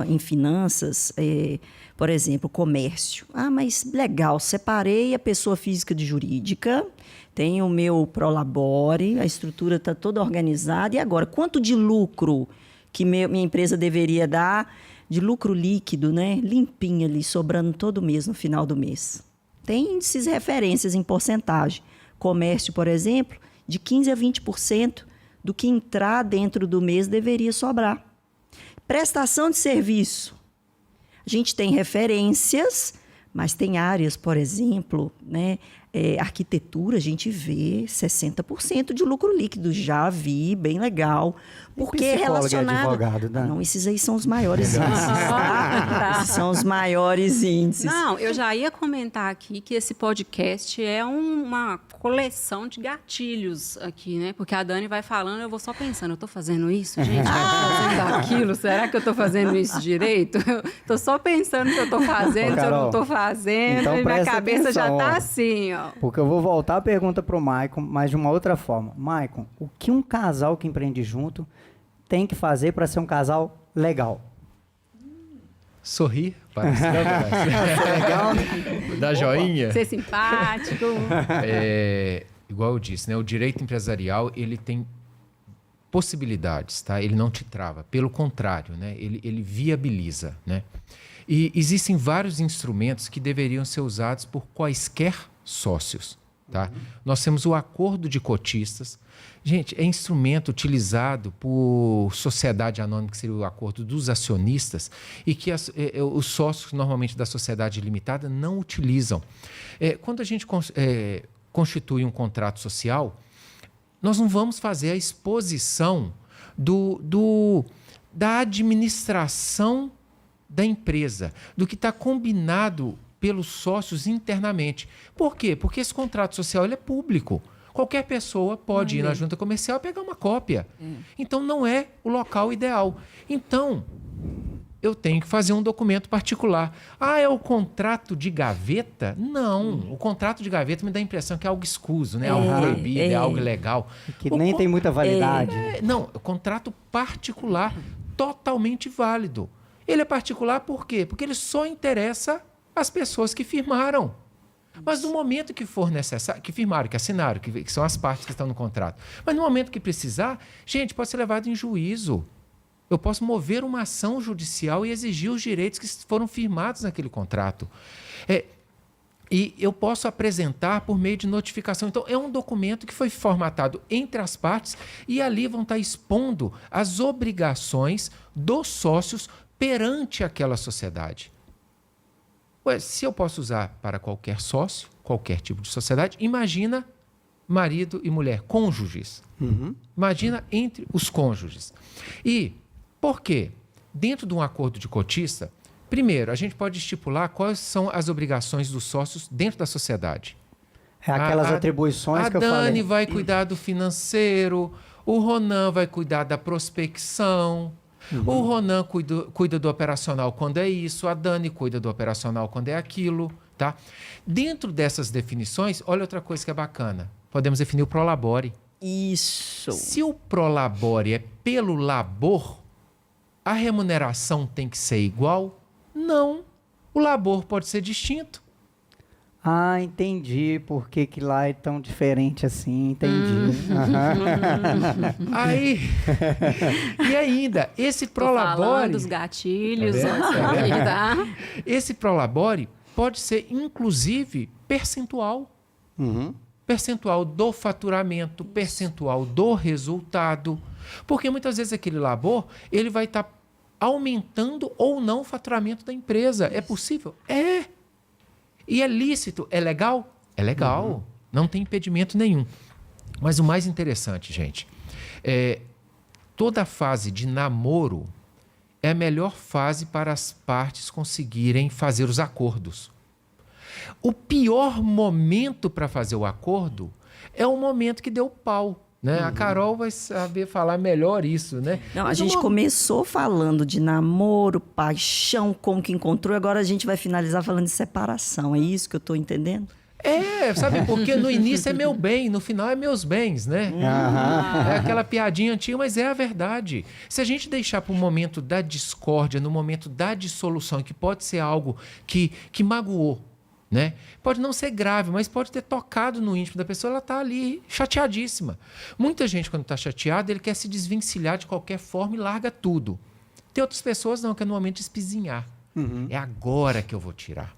Em finanças, por exemplo, comércio. Ah, mas legal, separei a pessoa física de jurídica, tenho o meu prolabore, a estrutura está toda organizada. E agora, quanto de lucro que minha empresa deveria dar, de lucro líquido, né? Limpinho ali, sobrando todo mês, no final do mês? Tem índices, referências em porcentagem. Comércio, por exemplo, de 15% a 20% do que entrar dentro do mês deveria sobrar. Prestação de serviço. A gente tem referências, mas tem áreas, por exemplo, né? Arquitetura, a gente vê 60% de lucro líquido. Já vi, bem legal. Porque é relacionado... advogado, né? Não, esses aí são os maiores índices. Tá? Esses são os maiores índices. Não, eu já ia comentar aqui que esse podcast é uma coleção de gatilhos aqui, né? Porque a Dani vai falando, eu vou só pensando, eu tô fazendo isso, gente? Eu tô fazendo aquilo? Será que eu tô fazendo isso direito? Eu tô só pensando se eu tô fazendo, se eu não tô fazendo. Então e minha cabeça já tá assim, ó. Porque eu vou voltar a pergunta pro Maicon, mas de uma outra forma. Maicon, o que um casal que empreende junto tem que fazer para ser um casal legal? sorrir para as câmeras. Legal. Dar joinha. Ser simpático. Igual eu disse, né? O direito empresarial, ele tem possibilidades, tá? Ele não te trava. Pelo contrário, né? Ele viabiliza, né? E existem vários instrumentos que deveriam ser usados por quaisquer sócios, tá? Nós temos o acordo de cotistas. Gente, é instrumento utilizado por sociedade anônima, que seria o acordo dos acionistas, e que os sócios, normalmente, da sociedade limitada, não utilizam. Quando a gente constitui um contrato social, nós não vamos fazer a exposição da administração da empresa, do que está combinado pelos sócios internamente. Por quê? Porque esse contrato social ele é público. Qualquer pessoa pode ir na junta comercial e pegar uma cópia. Então, não é o local ideal. Então, eu tenho que fazer um documento particular. É o contrato de gaveta? Não. O contrato de gaveta me dá a impressão que é algo escuso, né? Algo proibido, é algo ilegal. Que nem tem muita validade. Não, é contrato particular, totalmente válido. Ele é particular por quê? Porque ele só interessa às pessoas que firmaram. Mas no momento que for necessário, que firmaram, que assinaram, que são as partes que estão no contrato. Mas no momento que precisar, gente, pode ser levado em juízo. Eu posso mover uma ação judicial e exigir os direitos que foram firmados naquele contrato. E eu posso apresentar por meio de notificação. Então, é um documento que foi formatado entre as partes e ali vão estar expondo as obrigações dos sócios perante aquela sociedade. Se eu posso usar para qualquer sócio, qualquer tipo de sociedade, imagina marido e mulher, cônjuges. Imagina entre os cônjuges. E por quê? Dentro de um acordo de cotista, primeiro, a gente pode estipular quais são as obrigações dos sócios dentro da sociedade. Aquelas atribuições que eu falei. A Dani vai cuidar do financeiro, o Ronan vai cuidar da prospecção, o Ronan cuida do operacional quando é isso, a Dani cuida do operacional quando é aquilo, tá? Dentro dessas definições, olha outra coisa que é bacana. Podemos definir o prolabore. Isso. Se o prolabore é pelo labor, a remuneração tem que ser igual? Não. O labor pode ser distinto. Entendi por que lá é tão diferente assim, entendi. E ainda, esse prolabore... dos gatilhos. Esse prolabore pode ser, inclusive, percentual. Percentual do faturamento, percentual do resultado. Porque muitas vezes aquele labor, ele vai estar aumentando ou não o faturamento da empresa. É possível? É. E é lícito? É legal? É legal. Não tem impedimento nenhum. Mas o mais interessante, gente, toda fase de namoro é a melhor fase para as partes conseguirem fazer os acordos. O pior momento para fazer o acordo é o momento que deu pau. Né? A Carol vai saber falar melhor isso, né? Não, a gente começou falando de namoro, paixão, como que encontrou, agora a gente vai finalizar falando de separação. É isso que eu estou entendendo? Sabe? Porque no início é meu bem, no final é meus bens, né? É aquela piadinha antiga, mas é a verdade. Se a gente deixar para o momento da discórdia, no momento da dissolução, que pode ser algo que magoou, né? Pode não ser grave, mas pode ter tocado no íntimo da pessoa, ela está ali chateadíssima. Muita gente, quando está chateada, ele quer se desvencilhar de qualquer forma e larga tudo. Tem outras pessoas não, que é no momento de espizinhar. É agora que eu vou tirar.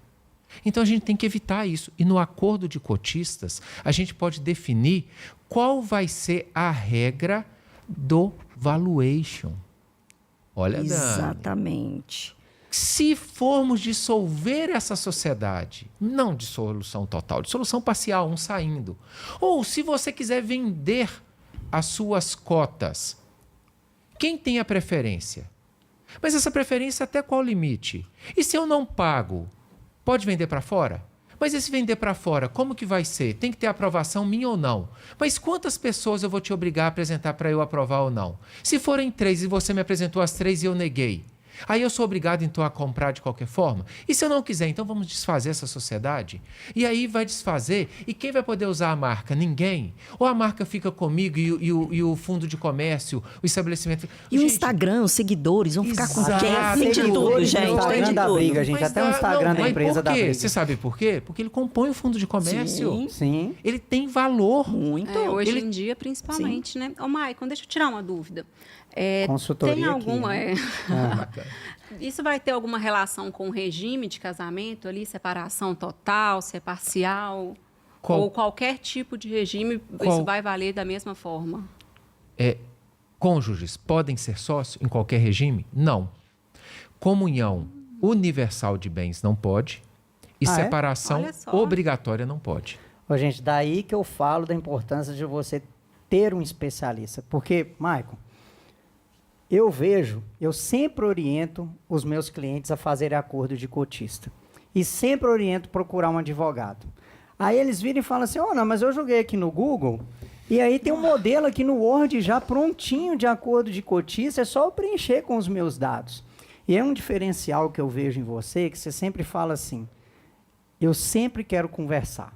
Então a gente tem que evitar isso. E no acordo de cotistas, a gente pode definir qual vai ser a regra do valuation. Olha, Dani. Exatamente. Se formos dissolver essa sociedade, não dissolução total, dissolução parcial, um saindo. Ou se você quiser vender as suas cotas, quem tem a preferência? Mas essa preferência até qual limite? E se eu não pago, pode vender para fora? Mas e se vender para fora, como que vai ser? Tem que ter aprovação minha ou não? Mas quantas pessoas eu vou te obrigar a apresentar para eu aprovar ou não? Se forem 3 e você me apresentou as 3 e eu neguei, Aí eu sou obrigado, então, a comprar de qualquer forma? E se eu não quiser, então vamos desfazer essa sociedade? E aí vai desfazer, e quem vai poder usar a marca? Ninguém? Ou a marca fica comigo e o fundo de comércio, o estabelecimento... E o Instagram, os seguidores vão ficar com Exato. quem? Tem de tudo, gente. O Instagram Tem de da tudo. briga, gente. Mas Até o Instagram da mas empresa por da quê? briga. Você sabe por quê? Porque ele compõe o fundo de comércio. Sim. Sim. Ele tem valor. Muito. Hoje Ele- em dia, principalmente, né? Ô, Maicon, deixa eu tirar uma dúvida. Consultoria Tem aqui, alguma... né? Isso vai ter alguma relação com o regime de casamento ali? Separação total, se é parcial? Ou qualquer tipo de regime, isso vai valer da mesma forma? Cônjuges podem ser sócios em qualquer regime? Não. Comunhão universal de bens não pode. E Ah, é? separação Olha só. obrigatória não pode. Ô, gente, daí que eu falo da importância de você ter um especialista. Porque, Maicon, eu sempre oriento os meus clientes a fazerem acordo de cotista. E sempre oriento procurar um advogado. Aí eles viram e falam assim, não, mas eu joguei aqui no Google, e aí tem um modelo aqui no Word já prontinho de acordo de cotista, é só eu preencher com os meus dados. E é um diferencial que eu vejo em você, que você sempre fala assim, eu sempre quero conversar.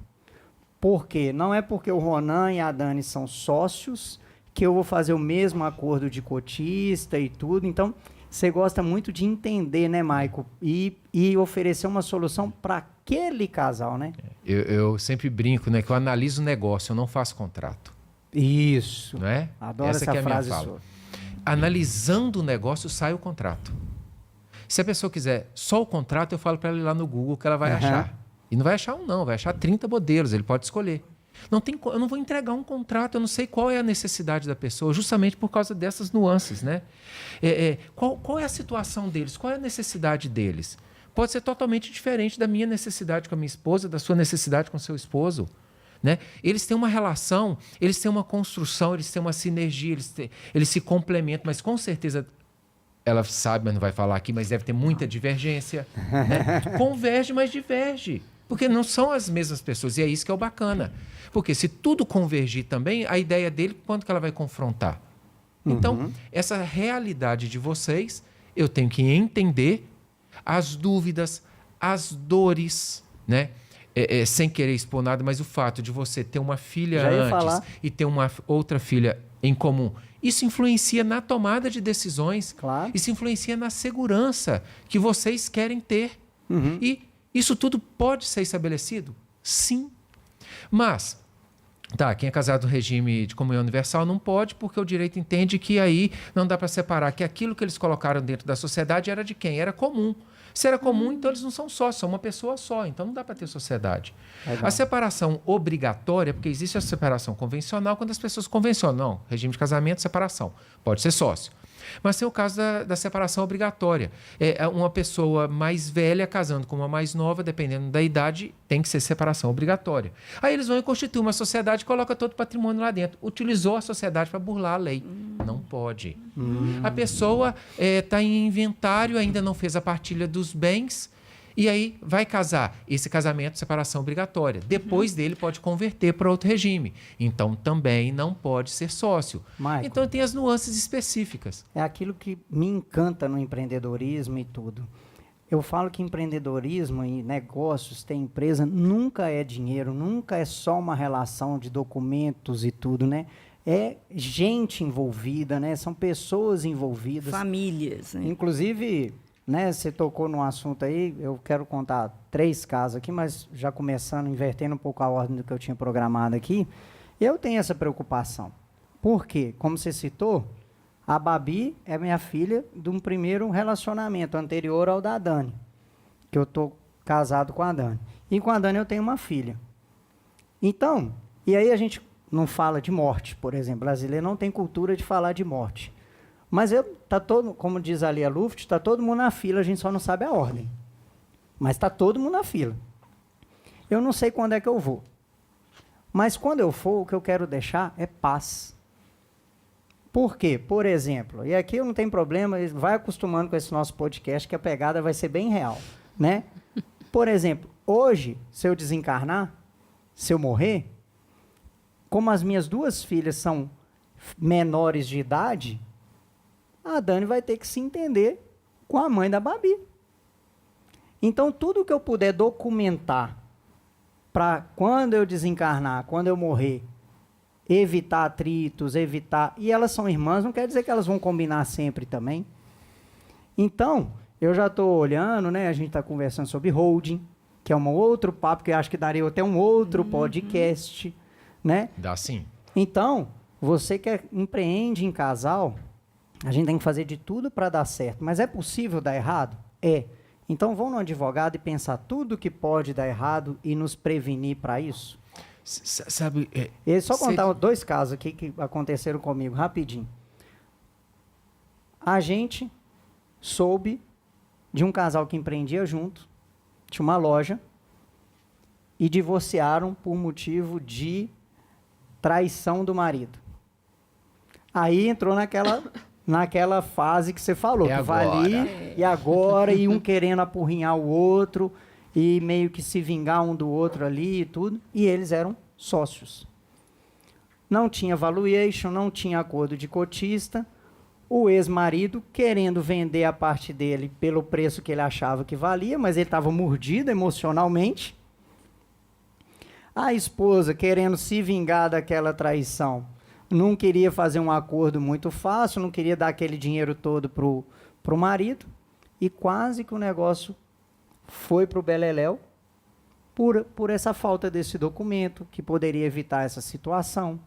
Por quê? Não é porque o Ronan e a Dani são sócios que eu vou fazer o mesmo acordo de cotista e tudo. Então, você gosta muito de entender, né, Maico? E oferecer uma solução para aquele casal, né? Eu sempre brinco, né, que eu analiso o negócio, eu não faço contrato. Isso. Não é? Adoro Essa essa que é a minha frase fala. sua. Analisando o negócio, sai o contrato. Se a pessoa quiser só o contrato, eu falo para ela ir lá no Google que ela vai achar. E não vai achar um, não, vai achar 30 modelos, ele pode escolher. Eu não vou entregar um contrato, eu não sei qual é a necessidade da pessoa, justamente por causa dessas nuances, né? Qual é a situação deles? Qual é a necessidade deles? Pode ser totalmente diferente da minha necessidade com a minha esposa, da sua necessidade com o seu esposo. Né? Eles têm uma relação, eles têm uma construção, eles têm uma sinergia, eles se complementam, mas com certeza ela sabe, mas não vai falar aqui, mas deve ter muita divergência. Né? Converge, mas diverge. Porque não são as mesmas pessoas, e é isso que é o bacana. Porque se tudo convergir também, a ideia dele, quando que ela vai confrontar? Então, essa realidade de vocês, eu tenho que entender as dúvidas, as dores, né? Sem querer expor nada, mas o fato de você ter uma filha antes e ter uma outra filha em comum, isso influencia na tomada de decisões. Claro. Isso influencia na segurança que vocês querem ter. E isso tudo pode ser estabelecido? Sim. Mas, quem é casado no regime de comunhão universal não pode, porque o direito entende que aí não dá para separar, que aquilo que eles colocaram dentro da sociedade era de quem? Era comum. Se era comum, então eles não são sócios, são uma pessoa só, então não dá para ter sociedade. Legal. A separação obrigatória, porque existe a separação convencional, quando as pessoas convencionam, não, regime de casamento, separação, pode ser sócio. Mas tem o caso da separação obrigatória. Uma pessoa mais velha casando com uma mais nova, dependendo da idade, tem que ser separação obrigatória. Aí eles vão constituir uma sociedade e colocam todo o patrimônio lá dentro. Utilizou a sociedade para burlar a lei. Não pode. A pessoa está em inventário, ainda não fez a partilha dos bens, e aí vai casar. Esse casamento, separação obrigatória. Depois dele pode converter para outro regime. Então também não pode ser sócio. Michael, Então tem as nuances específicas. é aquilo que me encanta no empreendedorismo e tudo. Eu falo que empreendedorismo e negócios, ter empresa, nunca é dinheiro, nunca é só uma relação de documentos e tudo, né? É gente envolvida, né? São pessoas envolvidas. Famílias, né? Inclusive, né, você tocou num assunto aí, eu quero contar 3 casos aqui, mas já começando, invertendo um pouco a ordem do que eu tinha programado aqui, eu tenho essa preocupação. Por quê? Como você citou, a Babi é minha filha de um primeiro relacionamento anterior ao da Dani, que eu estou casado com a Dani. E com a Dani eu tenho uma filha. Então, e aí a gente não fala de morte, por exemplo. O brasileiro não tem cultura de falar de morte. Mas tá todo, como diz ali a Luft, está todo mundo na fila, a gente só não sabe a ordem. Mas está todo mundo na fila. Eu não sei quando é que eu vou. Mas quando eu for, o que eu quero deixar é paz. Por quê? Por exemplo, e aqui eu não tenho problema, vai acostumando com esse nosso podcast, que a pegada vai ser bem real, né? Por exemplo, hoje, se eu desencarnar, se eu morrer, como as minhas 2 filhas são menores de idade, a Dani vai ter que se entender com a mãe da Babi. Então, tudo que eu puder documentar para quando eu desencarnar, quando eu morrer, evitar atritos, evitar... E elas são irmãs, não quer dizer que elas vão combinar sempre também. Então, eu já estou olhando, né? A gente está conversando sobre holding, que é um outro papo que eu acho que daria até um outro podcast, né? Dá sim. Então, você que empreende em casal, a gente tem que fazer de tudo para dar certo. Mas é possível dar errado? É. Então, vão no advogado e pensar tudo que pode dar errado e nos prevenir para isso. Sabe... E só contar 2 casos aqui que aconteceram comigo, rapidinho. A gente soube de um casal que empreendia junto, tinha uma loja, e divorciaram por motivo de traição do marido. Aí entrou naquela fase que você falou, que vai ali, e agora, e um querendo apurrinhar o outro, e meio que se vingar um do outro ali e tudo, e eles eram sócios. Não tinha valuation, não tinha acordo de cotista, o ex-marido querendo vender a parte dele pelo preço que ele achava que valia, mas ele estava mordido emocionalmente. A esposa querendo se vingar daquela traição, não queria fazer um acordo muito fácil, não queria dar aquele dinheiro todo pro marido, e quase que o negócio foi pro beleléu por essa falta desse documento, que poderia evitar essa situação,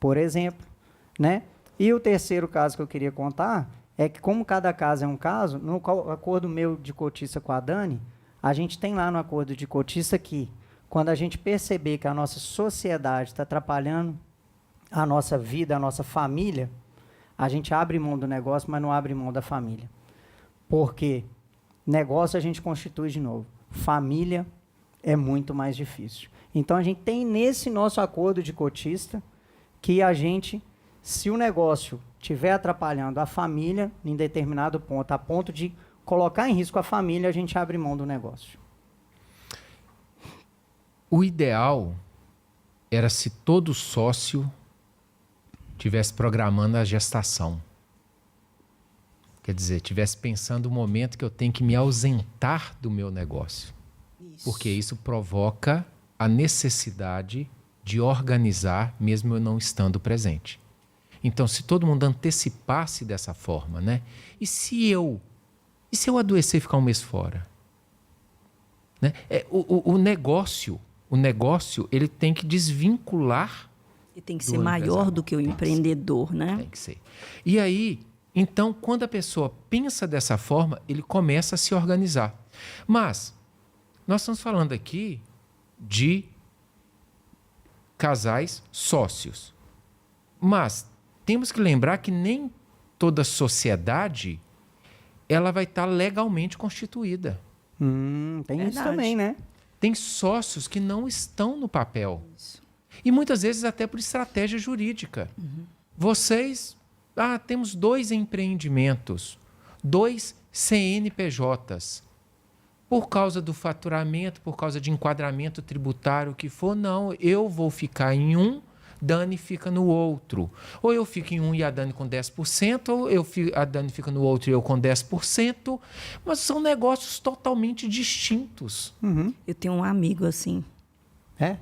por exemplo, né? E o terceiro caso que eu queria contar é que, como cada caso é um caso, no acordo meu de cotista com a Dani, a gente tem lá no acordo de cotista que, quando a gente perceber que a nossa sociedade está atrapalhando a nossa vida, a nossa família, a gente abre mão do negócio, mas não abre mão da família. Porque negócio a gente constitui de novo. Família é muito mais difícil. Então, a gente tem nesse nosso acordo de cotista que a gente, se o negócio estiver atrapalhando a família em determinado ponto, a ponto de colocar em risco a família, a gente abre mão do negócio. O ideal era se todo sócio tivesse programando a gestação. Quer dizer, tivesse pensando o momento que eu tenho que me ausentar do meu negócio. Isso. Porque isso provoca a necessidade de organizar, mesmo eu não estando presente. Então, se todo mundo antecipasse dessa forma, né? E se eu adoecer e ficar um mês fora? Né? O negócio, ele tem que desvincular. E tem que ser maior do que o empreendedor, né? Tem que ser. E aí, então, quando a pessoa pensa dessa forma, ele começa a se organizar. Mas nós estamos falando aqui de casais sócios. Mas temos que lembrar que nem toda sociedade ela vai estar legalmente constituída. Tem isso também, né? Tem sócios que não estão no papel. Isso. E muitas vezes até por estratégia jurídica. Vocês, temos 2 empreendimentos, 2 CNPJs. Por causa do faturamento, por causa de enquadramento tributário, o que for, não, eu vou ficar em um, Dani fica no outro. Ou eu fico em um e a Dani com 10%, ou a Dani fica no outro e eu com 10%. Mas são negócios totalmente distintos. Eu tenho um amigo assim. É?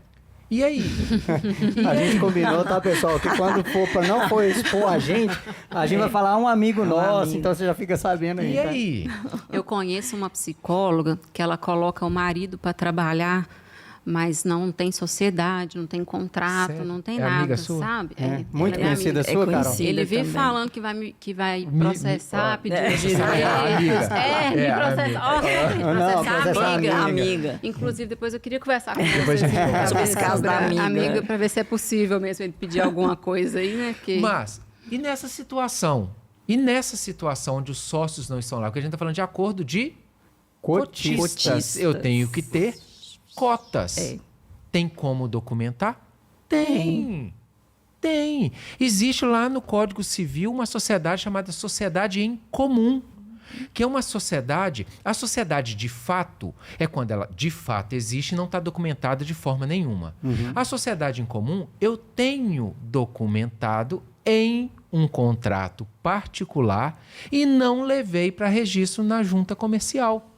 E aí? A gente combinou, tá, pessoal? Que quando não for expor a gente vai falar um amigo nosso, então você já fica sabendo aí. E aí? Eu conheço uma psicóloga que ela coloca o marido para trabalhar, mas não tem sociedade, não tem contrato, Sério? não tem É nada, amiga sua? sabe? Muito conhecida sua, Carol? Ele vive também. falando que vai processar, pedir me processar. processar amiga. Inclusive, depois eu queria conversar com Depois você sobre esse caso da amiga. para ver se é possível mesmo ele pedir alguma coisa aí, né? Porque... Mas, e nessa situação? E nessa situação onde os sócios não estão lá? Porque a gente está falando de acordo de cotistas. Eu tenho que ter cotas. Tem como documentar? Tem. Existe lá no Código Civil uma sociedade chamada Sociedade em Comum, que é uma sociedade... A sociedade de fato é quando ela de fato existe e não está documentada de forma nenhuma. A sociedade em comum eu tenho documentado em um contrato particular e não levei para registro na junta comercial.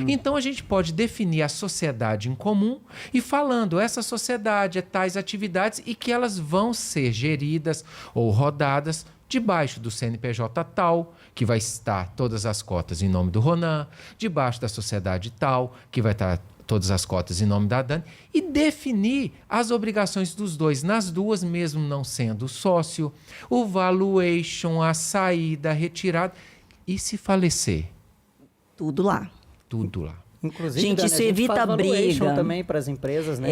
Então a gente pode definir a sociedade em comum e falando essa sociedade é tais atividades e que elas vão ser geridas ou rodadas debaixo do CNPJ tal, que vai estar todas as cotas em nome do Ronan, debaixo da sociedade tal, que vai estar todas as cotas em nome da Dani, e definir as obrigações dos dois, nas duas, mesmo não sendo sócio, o valuation, a saída, a retirada, e se falecer? Tudo lá. Tudo lá. Inclusive, Gente, Dani, isso a gente evita faz valuation briga. também para as empresas, né?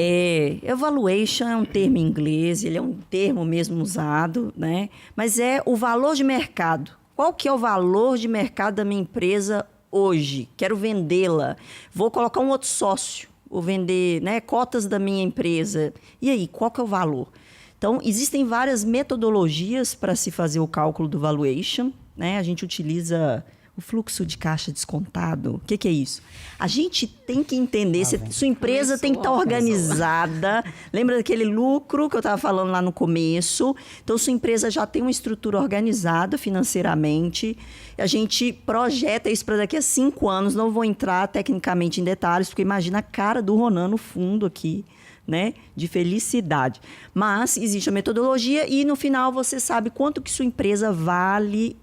Evaluation é um termo em inglês, ele é um termo mesmo usado, né? Mas é o valor de mercado. Qual que é o valor de mercado da minha empresa hoje? Quero vendê-la. Vou colocar um outro sócio. Vou vender, né, cotas da minha empresa. E aí, qual que é o valor? Então, existem várias metodologias para se fazer o cálculo do valuation, né? A gente utiliza o fluxo de caixa descontado. O que é isso? A gente tem que entender, sua empresa tem que estar organizada. Lembra daquele lucro que eu estava falando lá no começo? Então, sua empresa já tem uma estrutura organizada financeiramente. A gente projeta isso para daqui a 5 anos. Não vou entrar tecnicamente em detalhes, porque imagina a cara do Ronan no fundo aqui, né, de felicidade. Mas existe a metodologia e, no final, você sabe quanto que sua empresa vale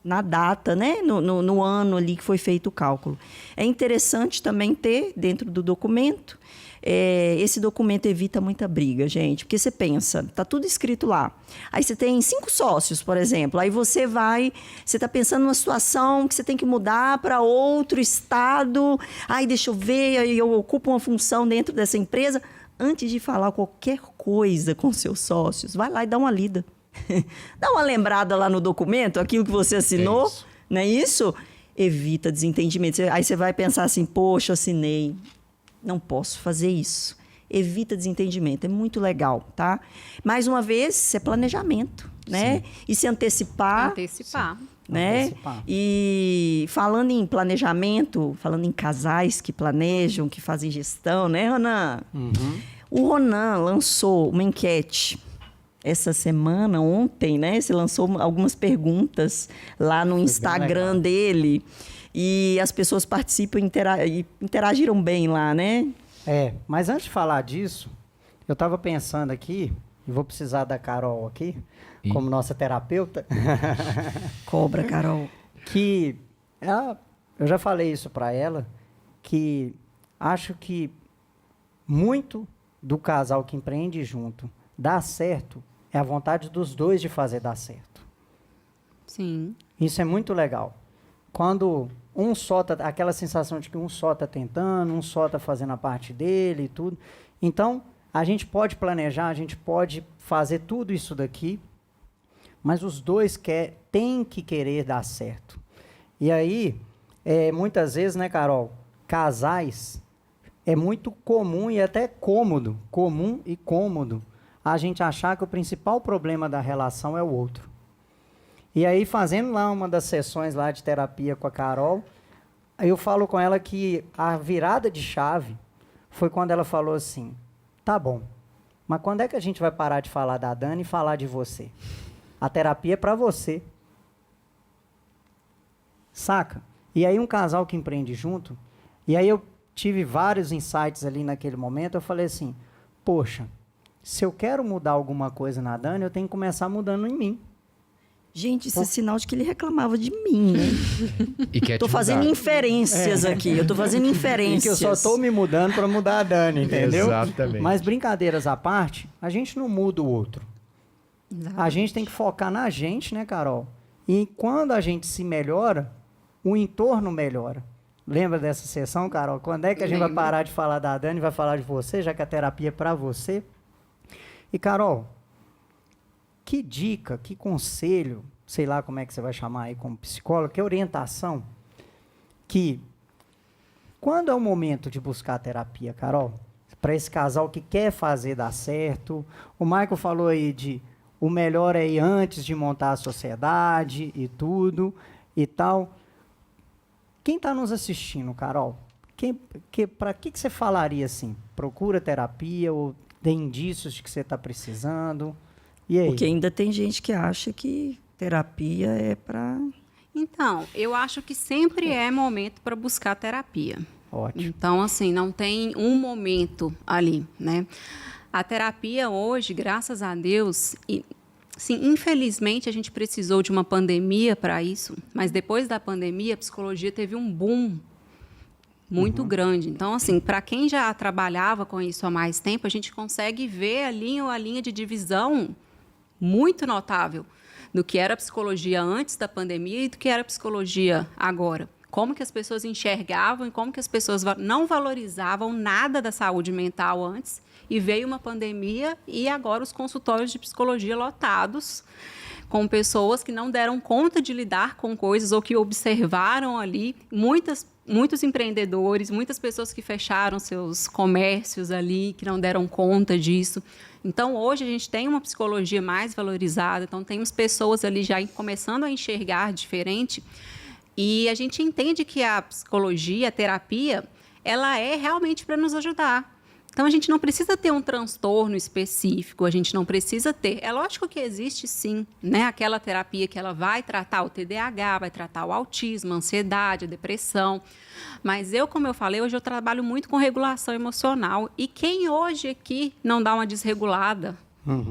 na data, né? No ano ali que foi feito o cálculo. É interessante também ter dentro do documento. Esse documento evita muita briga, gente, porque você pensa, tá tudo escrito lá. Aí você tem 5 sócios, por exemplo. Aí você está pensando numa situação que você tem que mudar para outro estado. Aí deixa eu ver, aí eu ocupo uma função dentro dessa empresa. Antes de falar qualquer coisa com seus sócios, vai lá e dá uma lida. Dá uma lembrada lá no documento, aquilo que você assinou, não é isso? Evita desentendimento. Aí você vai pensar assim, poxa, eu assinei, não posso fazer isso. Evita desentendimento, é muito legal, tá? Mais uma vez, isso é planejamento, né? Sim. E se antecipar. Antecipar. Né? Antecipar. E falando em planejamento, falando em casais que planejam, que fazem gestão, né, Ronan? O Ronan lançou uma enquete essa semana, ontem, né? Você lançou algumas perguntas lá no Instagram dele. E as pessoas participam e interagiram bem lá, né? Mas antes de falar disso, eu estava pensando aqui, e vou precisar da Carol aqui, como nossa terapeuta. Cobra, Carol. Que eu já falei isso para ela, que acho que muito do casal que empreende junto dá certo é a vontade dos dois de fazer dar certo. Sim. Isso é muito legal. Quando um só tá, aquela sensação de que um só está tentando, um só está fazendo a parte dele e tudo. Então, a gente pode planejar, a gente pode fazer tudo isso daqui, mas os dois têm que querer dar certo. E aí, muitas vezes, né, Carol, casais, é muito comum e até cômodo, a gente achar que o principal problema da relação é o outro. E aí, fazendo lá uma das sessões lá de terapia com a Carol, eu falo com ela que a virada de chave foi quando ela falou assim, tá bom, mas quando é que a gente vai parar de falar da Dani e falar de você? A terapia é para você. Saca? E aí um casal que empreende junto, e aí eu tive vários insights ali naquele momento, eu falei assim, poxa, se eu quero mudar alguma coisa na Dani, eu tenho que começar mudando em mim. Gente, isso é sinal de que ele reclamava de mim, né? E quer Tô fazendo inferências aqui. Eu tô fazendo inferências. E que eu só tô me mudando para mudar a Dani, entendeu? Exatamente. Mas brincadeiras à parte, a gente não muda o outro. Exatamente. A gente tem que focar na gente, né, Carol? E quando a gente se melhora, o entorno melhora. Lembra dessa sessão, Carol? Quando é que a gente vai parar de falar da Dani e vai falar de você, já que a terapia é para você? E, Carol, que dica, que conselho, sei lá como é que você vai chamar aí como psicólogo, que orientação, que quando é o momento de buscar a terapia, Carol, para esse casal que quer fazer dar certo, o Michael falou aí de o melhor é ir antes de montar a sociedade e tudo e tal. Quem está nos assistindo, Carol, para que você falaria assim? Procura terapia ou tem indícios de que você está precisando? E aí? Porque ainda tem gente que acha que terapia é para... Então, eu acho que sempre é momento para buscar terapia. Ótimo. Então, assim, não tem um momento ali, né? A terapia hoje, graças a Deus, sim, infelizmente a gente precisou de uma pandemia para isso, mas depois da pandemia a psicologia teve um boom muito grande. Então, assim, para quem já trabalhava com isso há mais tempo, a gente consegue ver ali a linha de divisão muito notável do que era a psicologia antes da pandemia e do que era a psicologia agora. Como que as pessoas enxergavam e como que as pessoas não valorizavam nada da saúde mental antes, e veio uma pandemia e agora os consultórios de psicologia lotados com pessoas que não deram conta de lidar com coisas ou que observaram ali muitos empreendedores, muitas pessoas que fecharam seus comércios ali, que não deram conta disso. Então, hoje a gente tem uma psicologia mais valorizada, então temos pessoas ali já começando a enxergar diferente, e a gente entende que a psicologia, a terapia, ela é realmente para nos ajudar. Então, a gente não precisa ter um transtorno específico, a gente não precisa ter. É lógico que existe, sim, né? Aquela terapia que ela vai tratar o TDAH, vai tratar o autismo, a ansiedade, a depressão. Mas como eu falei, hoje eu trabalho muito com regulação emocional. E quem hoje aqui não dá uma desregulada?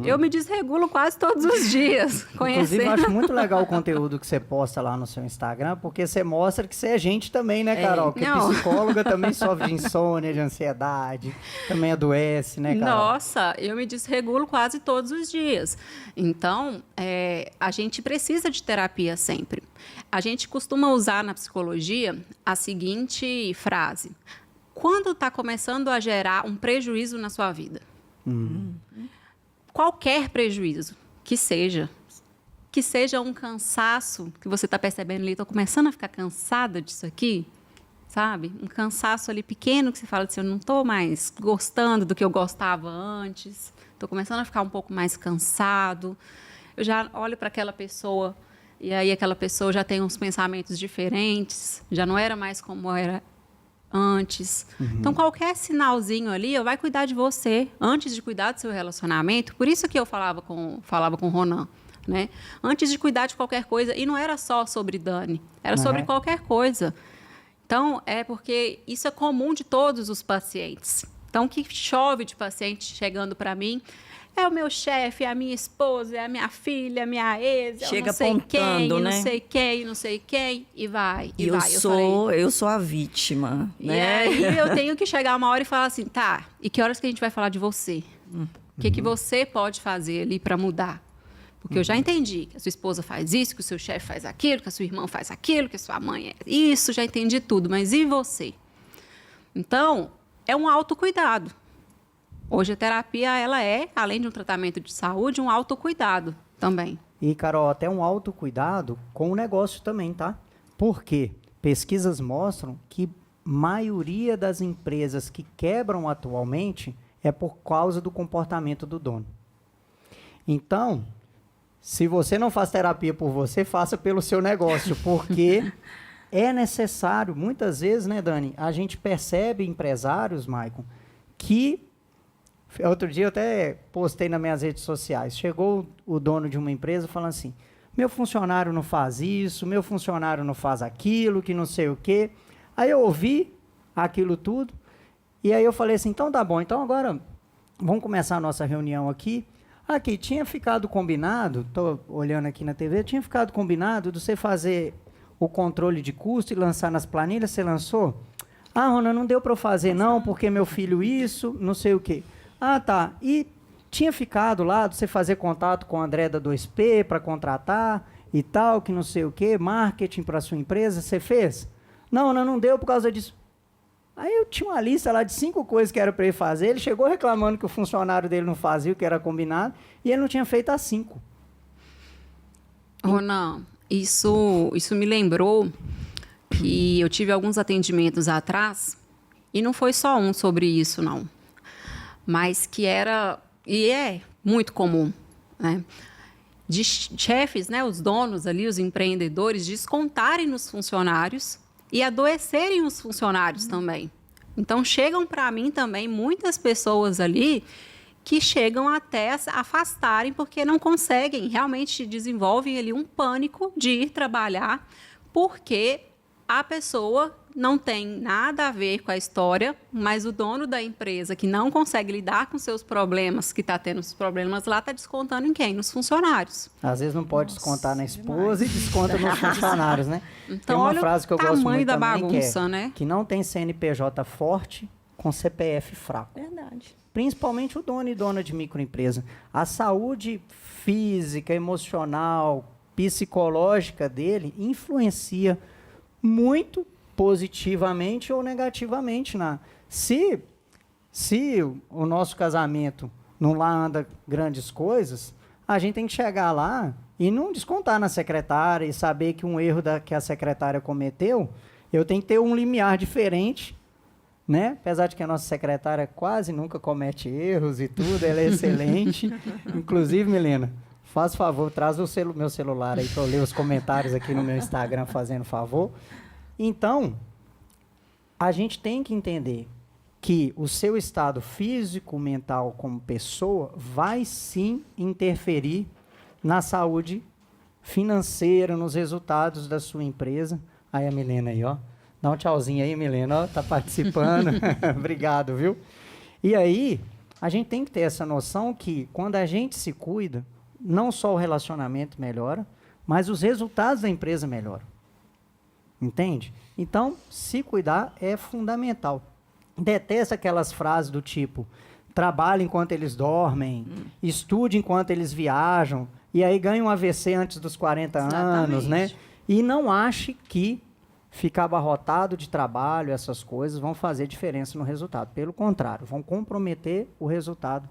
Eu me desregulo quase todos os dias, Inclusive, eu acho muito legal o conteúdo que você posta lá no seu Instagram, porque você mostra que você é gente também, né, Carol? Porque psicóloga também sofre de insônia, de ansiedade, também adoece, né, Carol? Nossa, eu me desregulo quase todos os dias. Então, a gente precisa de terapia sempre. A gente costuma usar na psicologia a seguinte frase: quando está começando a gerar um prejuízo na sua vida? Qualquer prejuízo que seja um cansaço que você está percebendo ali, estou começando a ficar cansada disso aqui, sabe? Um cansaço ali pequeno que você fala assim, eu não estou mais gostando do que eu gostava antes, estou começando a ficar um pouco mais cansado, eu já olho para aquela pessoa e aí aquela pessoa já tem uns pensamentos diferentes, já não era mais como era antes. Então, qualquer sinalzinho ali, vai cuidar de você antes de cuidar do seu relacionamento. Por isso que eu falava com o Ronan, né? Antes de cuidar de qualquer coisa, e não era só sobre Dani, era sobre qualquer coisa. Então, porque isso é comum de todos os pacientes. Então, que chove de paciente chegando para mim, é o meu chefe, é a minha esposa, é a minha filha, é a minha ex, chega não sei apontando, quem, né? não sei quem, e vai. Eu sou a vítima, né? E aí eu tenho que chegar uma hora e falar assim, tá, e que horas que a gente vai falar de você? O que você pode fazer ali para mudar? Porque eu já entendi que a sua esposa faz isso, que o seu chefe faz aquilo, que a sua irmã faz aquilo, que a sua mãe é isso, já entendi tudo, mas e você? Então, é um autocuidado. Hoje a terapia, ela além de um tratamento de saúde, um autocuidado também. E, Carol, até um autocuidado com o negócio também, tá? Por quê? Pesquisas mostram que maioria das empresas que quebram atualmente é por causa do comportamento do dono. Então, se você não faz terapia por você, faça pelo seu negócio, porque é necessário, muitas vezes, né, Dani, a gente percebe empresários, Maicon, que... Outro dia eu até postei nas minhas redes sociais. Chegou o dono de uma empresa falando assim, meu funcionário não faz isso, meu funcionário não faz aquilo, que não sei o quê. Aí eu ouvi aquilo tudo e aí eu falei assim, então tá bom, então agora vamos começar a nossa reunião aqui. Aqui, tinha ficado combinado, estou olhando aqui na TV, tinha ficado combinado de você fazer o controle de custo e lançar nas planilhas, você lançou? Ah, Rona, não deu para eu fazer não, porque meu filho isso, não sei o quê. Ah, tá. E tinha ficado lá de você fazer contato com o André da 2P para contratar e tal, que não sei o quê, marketing para sua empresa, você fez? Não deu por causa disso. Aí eu tinha uma lista lá de 5 coisas que era para ele fazer, ele chegou reclamando que o funcionário dele não fazia o que era combinado e ele não tinha feito as 5. Ronan, isso me lembrou que eu tive alguns atendimentos atrás e não foi só um sobre isso, não. Mas que era, e é muito comum, né? De chefes, né, os donos ali, os empreendedores, descontarem nos funcionários e adoecerem os funcionários também. Então, chegam para mim também muitas pessoas ali que chegam até a se afastarem porque não conseguem, realmente desenvolvem ali um pânico de ir trabalhar, porque a pessoa não tem nada a ver com a história, mas o dono da empresa que não consegue lidar com seus problemas, que está tendo os problemas lá, está descontando em quem? Nos funcionários. Às vezes não pode descontar na esposa e desconta nos funcionários, né? Então, tem uma olha frase que eu o gosto tamanho muito da também, bagunça, né? que não tem CNPJ forte com CPF fraco. Verdade. Principalmente o dono e dona de microempresa. A saúde física, emocional, psicológica dele influencia muito positivamente ou negativamente. Se o nosso casamento não lá anda grandes coisas, a gente tem que chegar lá e não descontar na secretária e saber que um erro que a secretária cometeu, eu tenho que ter um limiar diferente, né? Apesar de que a nossa secretária quase nunca comete erros e tudo, ela é excelente. Inclusive, Milena, faz favor, traz meu celular aí para eu ler os comentários aqui no meu Instagram, fazendo favor. Então, a gente tem que entender que o seu estado físico, mental como pessoa vai sim interferir na saúde financeira, nos resultados da sua empresa. Aí a Milena aí, ó. Dá um tchauzinho aí, Milena, ó, tá participando. Obrigado, viu? E aí, a gente tem que ter essa noção que quando a gente se cuida, não só o relacionamento melhora, mas os resultados da empresa melhoram. Entende? Então, se cuidar é fundamental. Detesta aquelas frases do tipo, trabalhe enquanto eles dormem, estude enquanto eles viajam, e aí ganha um AVC antes dos 40 anos, né? E não ache que ficar abarrotado de trabalho, essas coisas, vão fazer diferença no resultado. Pelo contrário, vão comprometer o resultado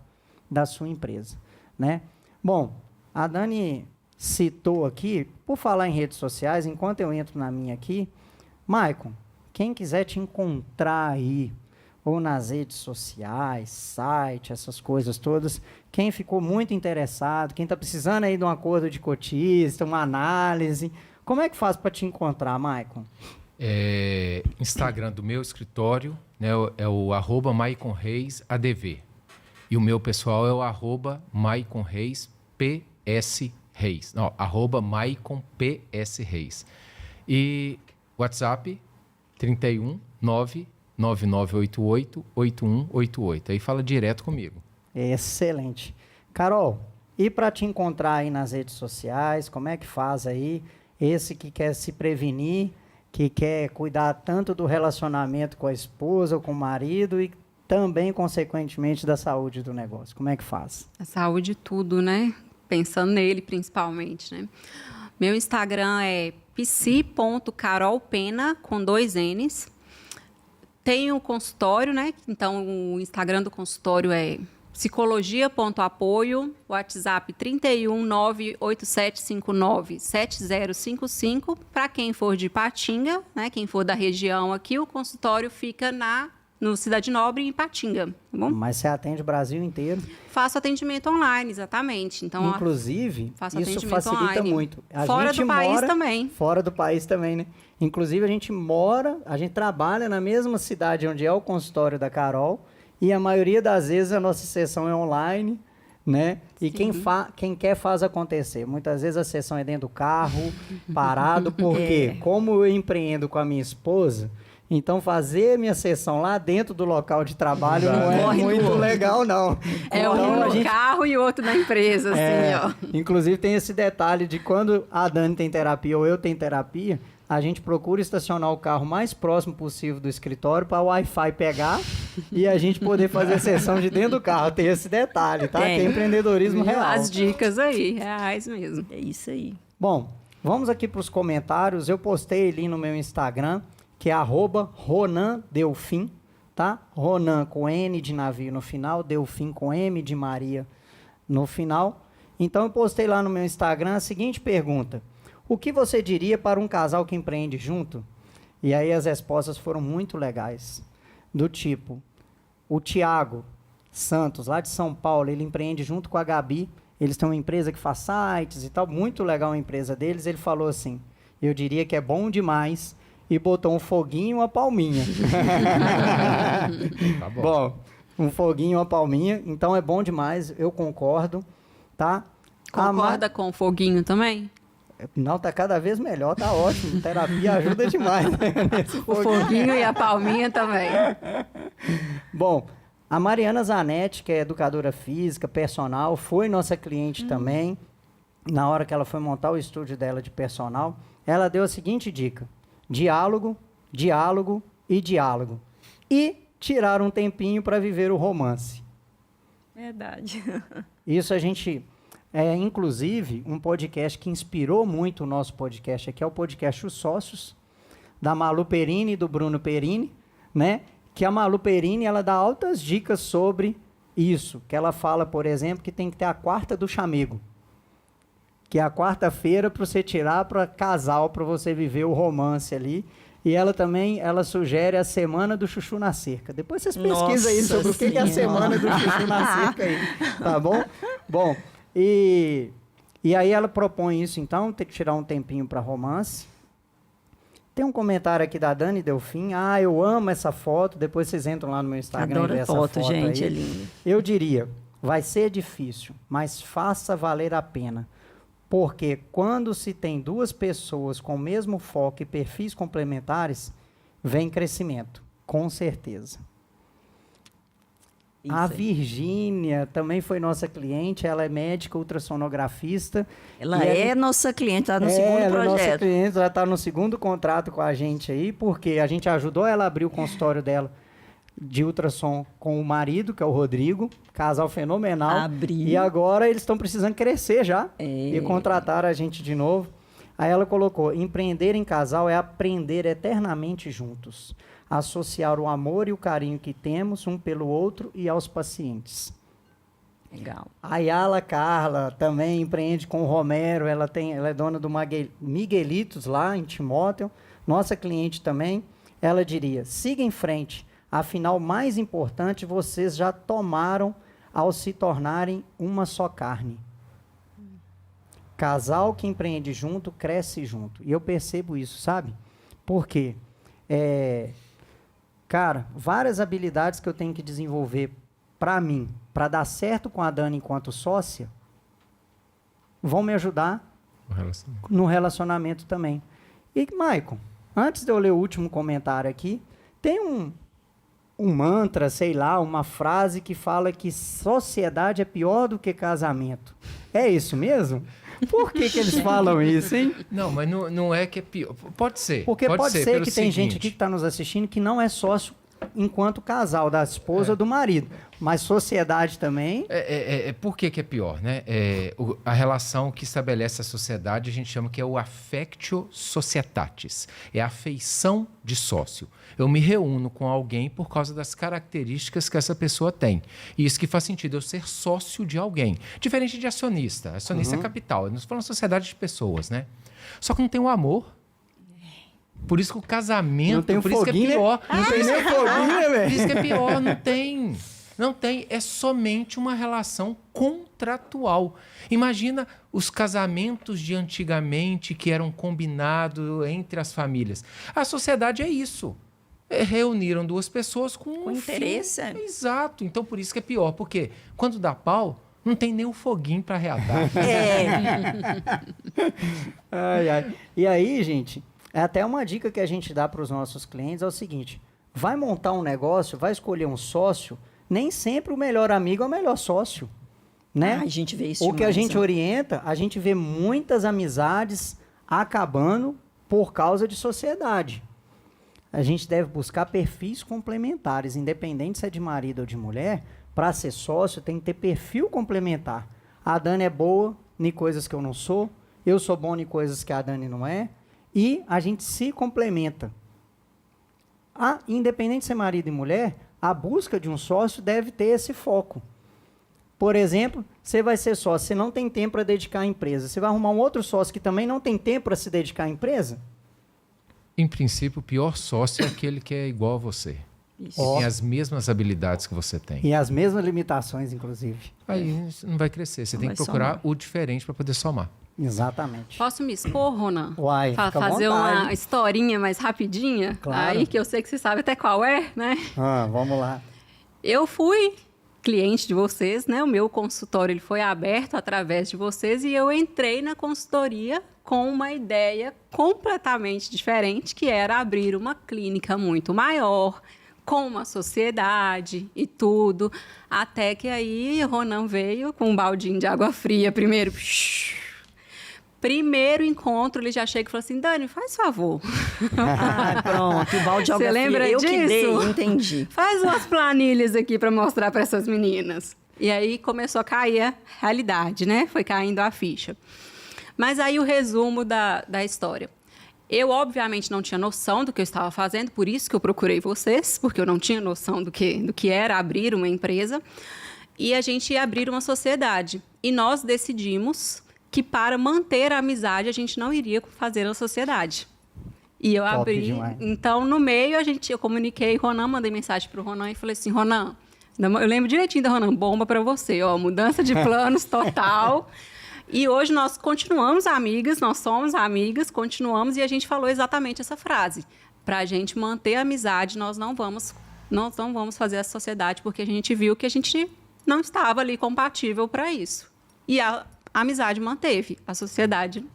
da sua empresa, né? Bom, a Dani citou aqui, por falar em redes sociais, enquanto eu entro na minha aqui, Maicon, quem quiser te encontrar aí, ou nas redes sociais, site, essas coisas todas, quem ficou muito interessado, quem está precisando aí de um acordo de cotista, uma análise, como é que faz para te encontrar, Maicon? Instagram do meu escritório, né, é o @MaiconReisADV. E o meu pessoal é o @MaiconReisPSReis. Não, @MaiconPSReis. E WhatsApp 31 99988 8188. Aí fala direto comigo. Excelente. Carol, e para te encontrar aí nas redes sociais, como é que faz aí? Esse que quer se prevenir, que quer cuidar tanto do relacionamento com a esposa ou com o marido e também, consequentemente, da saúde do negócio. Como é que faz? A saúde tudo, né? Pensando nele, principalmente, né? Meu Instagram é psi.carolpena, com 2 N's. Tem o consultório, né? Então, o Instagram do consultório é psicologia.apoio, WhatsApp 31 98759 7055. Para quem for de Ipatinga, né? Quem for da região aqui, o consultório fica no Cidade Nobre, em Ipatinga, tá bom? Mas você atende o Brasil inteiro? Faço atendimento online, exatamente. Então, inclusive, faço isso facilita online. muito. Fora do país também. Fora do país também, né? Inclusive, a gente trabalha na mesma cidade onde é o consultório da Carol, e a maioria das vezes a nossa sessão é online, né? E quem quer faz acontecer. Muitas vezes a sessão é dentro do carro, parado, porque como eu empreendo com a minha esposa, então fazer minha sessão lá dentro do local de trabalho não é muito legal, não. É um no carro e outro na empresa, assim, ó. Inclusive tem esse detalhe de quando a Dani tem terapia ou eu tenho terapia, a gente procura estacionar o carro mais próximo possível do escritório para o Wi-Fi pegar e a gente poder fazer a sessão de dentro do carro. Tem esse detalhe, tá? Tem empreendedorismo real. As dicas aí, reais mesmo. É isso aí. Bom, vamos aqui para os comentários. Eu postei ali no meu Instagram, que é @RonanDelfim, tá? Ronan com N de navio no final, Delfim com M de Maria no final. Então eu postei lá no meu Instagram a seguinte pergunta: o que você diria para um casal que empreende junto? E aí as respostas foram muito legais. Do tipo, o Tiago Santos, lá de São Paulo, ele empreende junto com a Gabi. Eles têm uma empresa que faz sites e tal, muito legal a empresa deles. Ele falou assim, eu diria que é bom demais, e botou um foguinho e uma palminha. Tá bom. Bom, Um foguinho, uma palminha. Então é bom demais, eu concordo, tá? Concorda com o foguinho também? Não, tá cada vez melhor, tá ótimo. Terapia ajuda demais, né? O foguinho e a palminha também. Bom, a Mariana Zanetti, que é educadora física, personal, foi nossa cliente também. Na hora que ela foi montar o estúdio dela de personal, ela deu a seguinte dica: diálogo, diálogo e diálogo. E tirar um tempinho para viver o romance. Verdade. Isso a gente... inclusive, um podcast que inspirou muito o nosso podcast aqui é o podcast Os Sócios, da Malu Perini e do Bruno Perini, né? Que a Malu Perini, ela dá altas dicas sobre isso. Que ela fala, por exemplo, que tem que ter a quarta do chamego. Que é a quarta-feira para você tirar para casal, para você viver o romance ali. E ela também, ela sugere a semana do chuchu na cerca. Depois vocês pesquisam aí sobre o que é a semana do chuchu na cerca aí, tá bom? Bom, e aí ela propõe isso, então, ter que tirar um tempinho para romance. Tem um comentário aqui da Dani Delfim. Ah, eu amo essa foto. Depois vocês entram lá no meu Instagram Adoro e vê essa foto, gente, aí. é lindo. Eu diria, vai ser difícil, mas faça valer a pena. Porque quando se tem duas pessoas com o mesmo foco e perfis complementares, vem crescimento, com certeza. Isso A aí. Virgínia também foi nossa cliente, ela é médica ultrassonografista. Ela e é nossa cliente, está no segundo ela é nossa projeto. cliente, ela está no segundo contrato com a gente aí, porque a gente ajudou ela a abrir o consultório dela de ultrassom com o marido, que é o Rodrigo, casal fenomenal. Abriu. E agora eles estão precisando crescer já É. e contrataram a gente de novo. Aí ela colocou: empreender em casal é aprender eternamente juntos, associar o amor e o carinho que temos um pelo outro e aos pacientes. Legal. A Yala Carla também empreende com o Romero, ela é dona do Miguelitos lá em Timóteo, nossa cliente também. Ela diria: siga em frente, afinal, mais importante vocês já tomaram ao se tornarem uma só carne. Casal que empreende junto, cresce junto. E eu percebo isso, sabe? Por quê? Cara, várias habilidades que eu tenho que desenvolver para mim, para dar certo com a Dani enquanto sócia, vão me ajudar no relacionamento também. E, Maicon, antes de eu ler o último comentário aqui, tem um mantra, sei lá, uma frase que fala que sociedade é pior do que casamento. É isso mesmo? Por que eles falam isso, hein? Não, mas não é que é pior. Pode ser. Porque pode ser pelo que tem gente seguinte. aqui que está nos assistindo que não é sócio enquanto casal, da esposa ou do marido. Mas sociedade também... Por que é pior, né? A relação que estabelece a sociedade, a gente chama que é o affectio societatis. É a afeição de sócio. Eu me reúno com alguém por causa das características que essa pessoa tem. E isso que faz sentido, eu ser sócio de alguém. Diferente de acionista. Acionista é capital. Nós falamos sociedade de pessoas, né? Só que não tem o amor. Por isso que o casamento, Não tem o por isso que é foguinho, né? pior. Não tem nem foguinho, né, velho? Por isso que é pior, não tem. Não tem, é somente uma relação contratual. Imagina os casamentos de antigamente que eram combinados entre as famílias. A sociedade é isso. Reuniram duas pessoas com um interesse. fim. Exato. Então, por isso que é pior. Porque quando dá pau, não tem nem o foguinho para reatar. Ai, ai. E aí, gente, é até uma dica que a gente dá para os nossos clientes, é o seguinte: vai montar um negócio, vai escolher um sócio, nem sempre o melhor amigo é o melhor sócio, né? A gente vê isso O que a demais, gente né? orienta, a gente vê muitas amizades acabando por causa de sociedade. A gente deve buscar perfis complementares, independente se é de marido ou de mulher. Para ser sócio, tem que ter perfil complementar. A Dani é boa em coisas que eu não sou, eu sou bom em coisas que a Dani não é, e a gente se complementa. Independente de ser marido e mulher, a busca de um sócio deve ter esse foco. Por exemplo, você vai ser sócio, você não tem tempo para dedicar à empresa. Você vai arrumar um outro sócio que também não tem tempo para se dedicar à empresa? Em princípio, o pior sócio é aquele que é igual a você. Isso. Que tem as mesmas habilidades que você tem. E as mesmas limitações, inclusive. Aí não vai crescer. Você Não tem vai que procurar somar. o diferente para poder somar. Exatamente. Posso me expor, Ronan? Uai, fica à Fazer vontade. uma historinha mais rapidinha? Claro. Aí que eu sei que você sabe até qual é, né? Vamos lá. Eu fui cliente de vocês, né? O meu consultório ele foi aberto através de vocês e eu entrei na consultoria com uma ideia completamente diferente, que era abrir uma clínica muito maior, com uma sociedade e tudo, até que aí Ronan veio com um baldinho de água fria primeiro. Primeiro encontro, ele já chega e fala assim, Dani, faz favor. Pronto, o balde de água Você fria, lembra eu disso? que dei, entendi. Faz umas planilhas aqui para mostrar para essas meninas. E aí começou a cair a realidade, né? Foi caindo a ficha. Mas aí o resumo da história. Eu, obviamente, não tinha noção do que eu estava fazendo, por isso que eu procurei vocês, porque eu não tinha noção do que era abrir uma empresa. E a gente ia abrir uma sociedade. E nós decidimos que, para manter a amizade, a gente não iria fazer a sociedade. E eu Top abri. demais. Então, no meio, eu comuniquei com o Ronan, mandei mensagem para o Ronan e falei assim, Ronan, eu lembro direitinho da Ronan, bomba para você, ó, mudança de planos total. E hoje nós continuamos amigas, nós somos amigas, continuamos, e a gente falou exatamente essa frase. Para a gente manter a amizade, nós não vamos fazer a sociedade, porque a gente viu que a gente não estava ali compatível para isso. E a amizade manteve, a sociedade,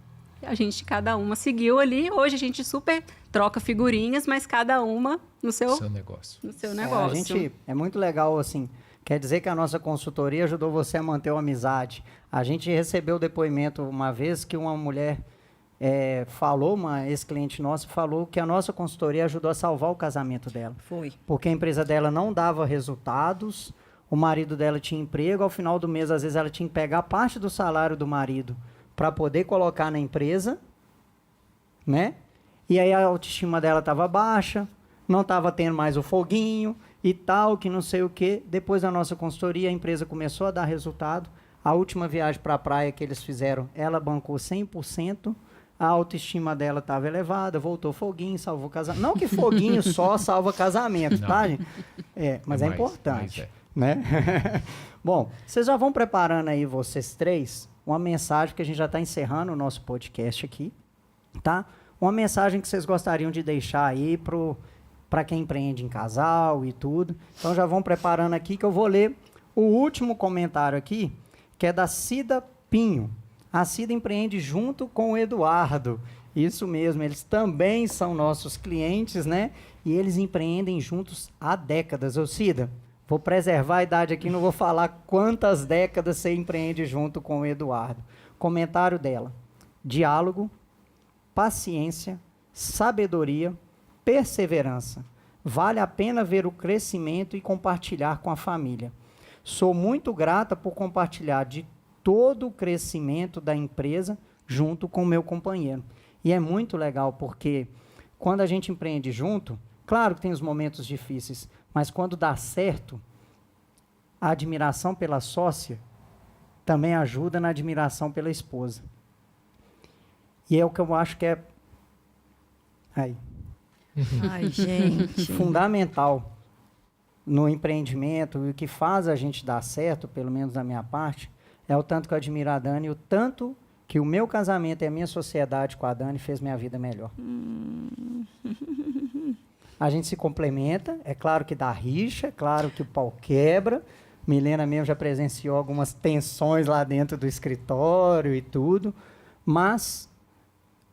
cada uma seguiu ali. Hoje a gente super troca figurinhas, mas cada uma no seu negócio. No seu negócio. É muito legal, assim, quer dizer que a nossa consultoria ajudou você a manter uma amizade. A gente recebeu o depoimento uma vez que uma mulher falou, uma ex-cliente nossa, falou que a nossa consultoria ajudou a salvar o casamento dela. Foi. Porque a empresa dela não dava resultados, o marido dela tinha emprego, ao final do mês, às vezes, ela tinha que pegar parte do salário do marido para poder colocar na empresa, né? E aí a autoestima dela estava baixa, não estava tendo mais o foguinho e tal, que não sei o quê. Depois da nossa consultoria, a empresa começou a dar resultado. A última viagem para a praia que eles fizeram, ela bancou 100%. A autoestima dela estava elevada, voltou foguinho, salvou casamento. Não que foguinho só salva casamento, tá, gente? Mas é importante, né? Bom, vocês já vão preparando aí, vocês três, uma mensagem, que a gente já está encerrando o nosso podcast aqui, tá? Uma mensagem que vocês gostariam de deixar aí para quem empreende em casal e tudo. Então já vão preparando aqui, que eu vou ler o último comentário aqui, que é da Cida Pinho. A Cida empreende junto com o Eduardo. Isso mesmo, eles também são nossos clientes, né? E eles empreendem juntos há décadas. Ô Cida, vou preservar a idade aqui, não vou falar quantas décadas você empreende junto com o Eduardo. Comentário dela: diálogo, paciência, sabedoria, perseverança. Vale a pena ver o crescimento e compartilhar com a família. Sou muito grata por compartilhar de todo o crescimento da empresa junto com o meu companheiro. E é muito legal porque quando a gente empreende junto, claro que tem os momentos difíceis, mas quando dá certo, a admiração pela sócia também ajuda na admiração pela esposa. E é o que eu acho que é Ai, gente. fundamental no empreendimento, e o que faz a gente dar certo, pelo menos da minha parte, é o tanto que eu admiro a Dani, o tanto que o meu casamento e a minha sociedade com a Dani fez minha vida melhor. A gente se complementa, é claro que dá rixa, é claro que o pau quebra. Milena mesmo já presenciou algumas tensões lá dentro do escritório e tudo, mas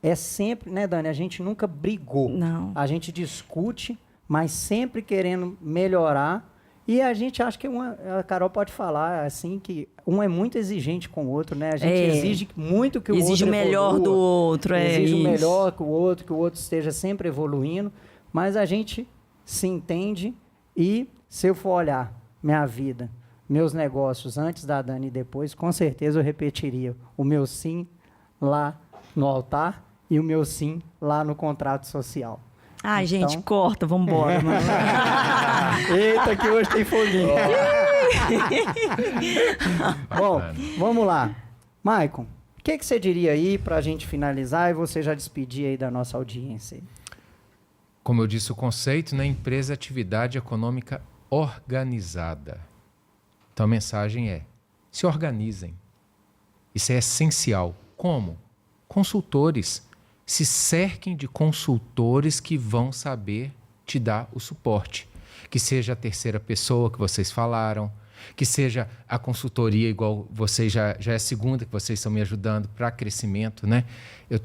é sempre, né, Dani, a gente nunca brigou. Não. A gente discute, mas sempre querendo melhorar. E a gente acha que a Carol pode falar assim, que um é muito exigente com o outro, né? A gente exige muito que o outro exige o melhor do outro, exige o isso. melhor que o outro esteja sempre evoluindo, mas a gente se entende. E se eu for olhar minha vida, meus negócios antes da Dani e depois, com certeza eu repetiria o meu sim lá no altar e o meu sim lá no contrato social. Ai, Então... gente, corta, vambora. Mano. Eita, que hoje tem foguinho. Bom, vamos lá. Maicon, o que você diria aí para a gente finalizar e você já despedir aí da nossa audiência? Como eu disse, o conceito, né? Empresa é atividade econômica organizada. Então a mensagem é: se organizem. Isso é essencial. Como? Consultores. Se cerquem de consultores que vão saber te dar o suporte. que seja a terceira pessoa que vocês falaram, que seja a consultoria, igual vocês já é a segunda que vocês estão me ajudando para crescimento, né? Eu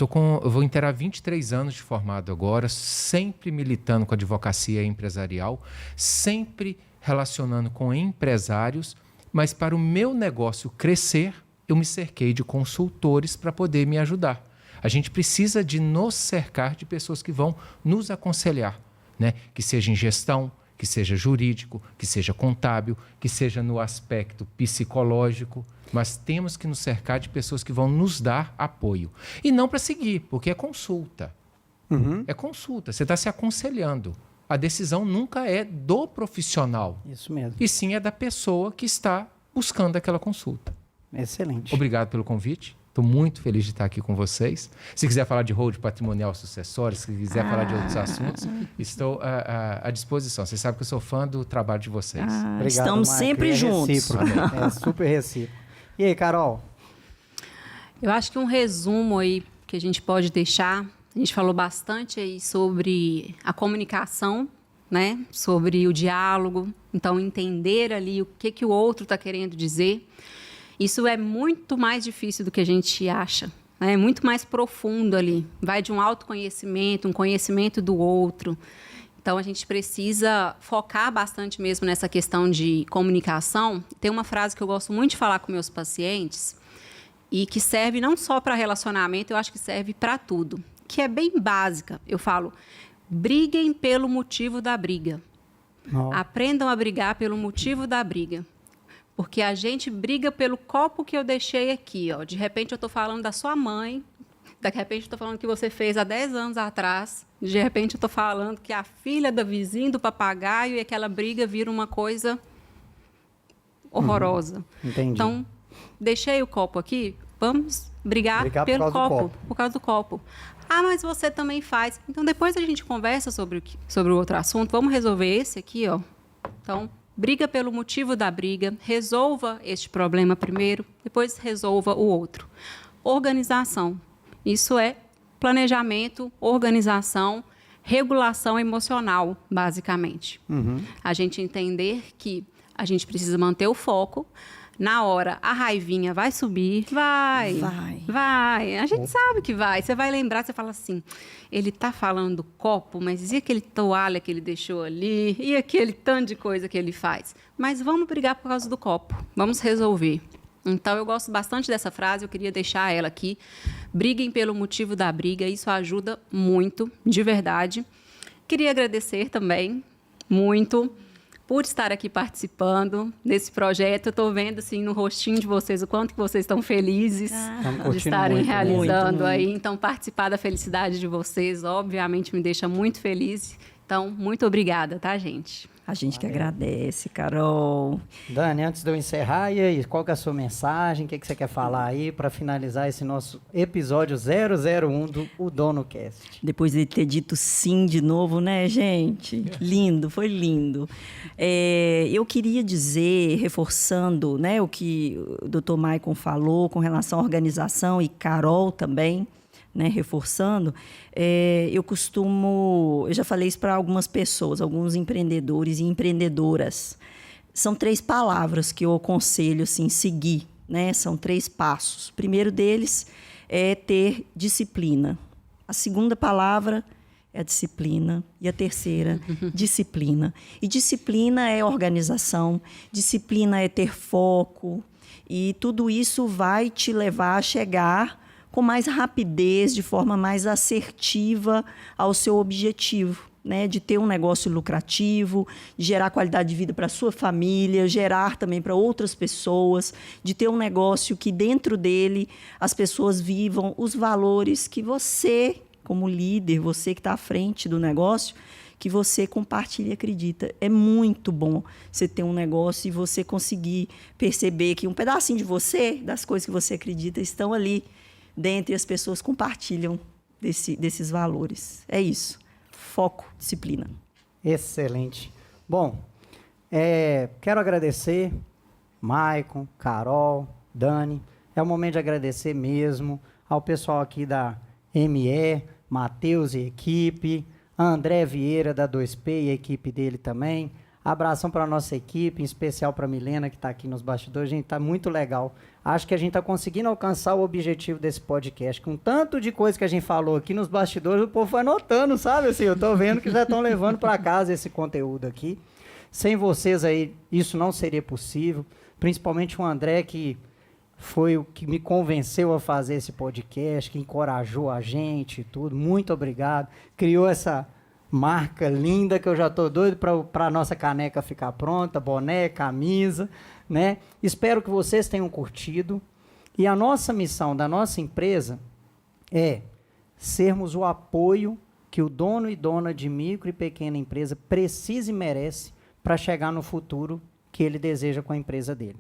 vou inteirar 23 anos de formado agora, sempre militando com a advocacia empresarial, sempre relacionando com empresários, mas para o meu negócio crescer, eu me cerquei de consultores para poder me ajudar. A gente precisa de nos cercar de pessoas que vão nos aconselhar, né? Que seja em gestão, que seja jurídico, que seja contábil, que seja no aspecto psicológico, mas temos que nos cercar de pessoas que vão nos dar apoio. E não para seguir, porque é consulta. É consulta, você está se aconselhando. A decisão nunca é do profissional. Isso mesmo. E sim é da pessoa que está buscando aquela consulta. Excelente. Obrigado pelo convite. Estou muito feliz de estar aqui com vocês. Se quiser falar de hold patrimonial sucessório, se quiser falar de outros assuntos, estou à disposição. Vocês sabem que eu sou fã do trabalho de vocês. Obrigado, Estamos Mike. sempre juntos. Recíproco. É super recíproco. E aí, Carol? Eu acho que um resumo aí que a gente pode deixar, a gente falou bastante aí sobre a comunicação, né? Sobre o diálogo, então entender ali o que o outro está querendo dizer. Isso é muito mais difícil do que a gente acha, né? É muito mais profundo ali. Vai de um autoconhecimento, um conhecimento do outro. Então, a gente precisa focar bastante mesmo nessa questão de comunicação. Tem uma frase que eu gosto muito de falar com meus pacientes e que serve não só para relacionamento, eu acho que serve para tudo, que é bem básica. Eu falo, briguem pelo motivo da briga. Oh. Aprendam a brigar pelo motivo da briga. Porque a gente briga pelo copo que eu deixei aqui, ó. De repente eu estou falando da sua mãe, de repente eu estou falando que você fez há 10 anos atrás, de repente eu estou falando que a filha da vizinha, do papagaio, e aquela briga vira uma coisa horrorosa. Entendi. Então, deixei o copo aqui, vamos brigar pelo copo, por causa do copo. Ah, mas você também faz. Então, depois a gente conversa sobre o outro assunto, vamos resolver esse aqui, ó. Então, briga pelo motivo da briga, resolva este problema primeiro, depois resolva o outro. Organização. Isso é planejamento, organização, regulação emocional, basicamente. A gente entender que a gente precisa manter o foco. Na hora, a raivinha vai subir, vai. A gente sabe que vai. Você vai lembrar, você fala assim, ele tá falando do copo, mas e aquele toalha que ele deixou ali? E aquele tanto de coisa que ele faz? Mas vamos brigar por causa do copo. Vamos resolver. Então, eu gosto bastante dessa frase, eu queria deixar ela aqui. Briguem pelo motivo da briga, isso ajuda muito, de verdade. Queria agradecer também, muito, por estar aqui participando desse projeto. Eu estou vendo assim, no rostinho de vocês o quanto que vocês estão felizes de estarem realizando aí. Então, participar da felicidade de vocês, obviamente, me deixa muito feliz. Então, muito obrigada, tá, gente? A gente que agradece, Carol. Dani, antes de eu encerrar, e aí, qual que é a sua mensagem? O que você quer falar aí para finalizar esse nosso episódio 001 do O Dono Cast? Depois de ter dito sim de novo, né, gente? Lindo, foi lindo. Eu queria dizer, reforçando, né, o que o Dr. Maicon falou com relação à organização e Carol também, né, reforçando, eu já falei isso para algumas pessoas, alguns empreendedores e empreendedoras. São 3 palavras que eu aconselho assim, seguir, né? São 3 passos. O primeiro deles é ter disciplina. A segunda palavra é a disciplina. E a terceira, disciplina. E disciplina é organização, disciplina é ter foco. E tudo isso vai te levar a chegar com mais rapidez, de forma mais assertiva ao seu objetivo, né? De ter um negócio lucrativo, de gerar qualidade de vida para a sua família, gerar também para outras pessoas, de ter um negócio que dentro dele as pessoas vivam os valores que você, como líder, você que está à frente do negócio, que você compartilha e acredita. É muito bom você ter um negócio e você conseguir perceber que um pedacinho de você, das coisas que você acredita, estão ali dentre as pessoas compartilham desses valores. É isso. Foco, disciplina. Excelente. Bom, quero agradecer Maicon, Carol, Dani. É o momento de agradecer mesmo ao pessoal aqui da ME, Matheus e equipe, a André Vieira da 2P e a equipe dele também. Abração para a nossa equipe, em especial para a Milena, que está aqui nos bastidores. Gente, está muito legal. Acho que a gente está conseguindo alcançar o objetivo desse podcast. Com tanto de coisa que a gente falou aqui nos bastidores, o povo foi anotando, sabe? Assim, eu estou vendo que já estão levando para casa esse conteúdo aqui. Sem vocês aí, isso não seria possível. Principalmente o André, que foi o que me convenceu a fazer esse podcast, que encorajou a gente e tudo. Muito obrigado. Criou essa marca linda que eu já estou doido para a nossa caneca ficar pronta, boné, camisa, né? Espero que vocês tenham curtido. E a nossa missão da nossa empresa é sermos o apoio que o dono e dona de micro e pequena empresa precisa e merece para chegar no futuro que ele deseja com a empresa dele.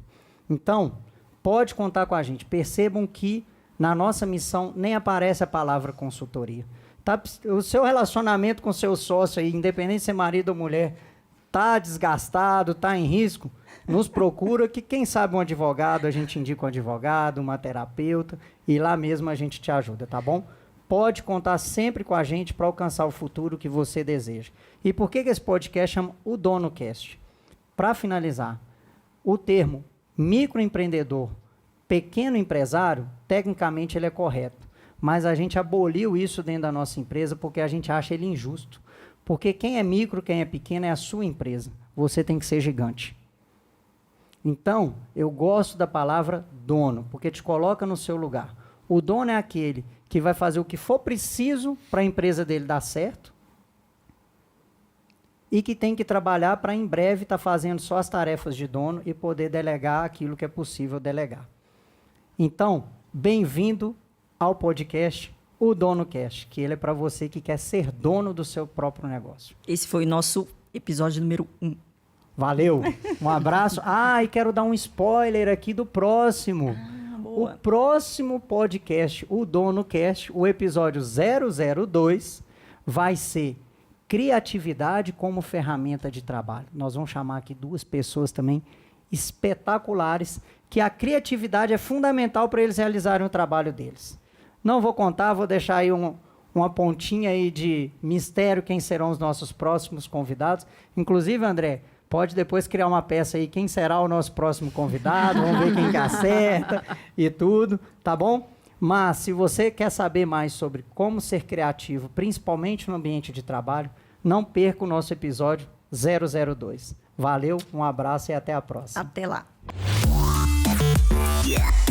Então, pode contar com a gente. Percebam que na nossa missão nem aparece a palavra consultoria. Tá, o seu relacionamento com seu sócio, aí, independente se é marido ou mulher, está desgastado, está em risco, nos procura que quem sabe um advogado, a gente indica um advogado, uma terapeuta, e lá mesmo a gente te ajuda, tá bom? Pode contar sempre com a gente para alcançar o futuro que você deseja. E por que esse podcast chama o DonoCast? Para finalizar, o termo microempreendedor, pequeno empresário, tecnicamente ele é correto. Mas a gente aboliu isso dentro da nossa empresa porque a gente acha ele injusto. Porque quem é micro, quem é pequeno é a sua empresa. Você tem que ser gigante. Então, eu gosto da palavra dono, porque te coloca no seu lugar. O dono é aquele que vai fazer o que for preciso para a empresa dele dar certo e que tem que trabalhar para em breve estar fazendo só as tarefas de dono e poder delegar aquilo que é possível delegar. Então, bem-vindo ao podcast O DonoCast, que ele é para você que quer ser dono do seu próprio negócio. Esse foi o nosso episódio número 1. Valeu, um abraço. E quero dar um spoiler aqui do próximo. Boa. O próximo podcast, o DonoCast, o episódio 002, vai ser criatividade como ferramenta de trabalho. Nós vamos chamar aqui 2 pessoas também espetaculares, que a criatividade é fundamental para eles realizarem o trabalho deles. Não vou contar, vou deixar aí uma pontinha aí de mistério quem serão os nossos próximos convidados. Inclusive, André, pode depois criar uma peça aí, quem será o nosso próximo convidado, vamos ver quem que acerta e tudo, tá bom? Mas se você quer saber mais sobre como ser criativo, principalmente no ambiente de trabalho, não perca o nosso episódio 002. Valeu, um abraço e até a próxima. Até lá. Yeah.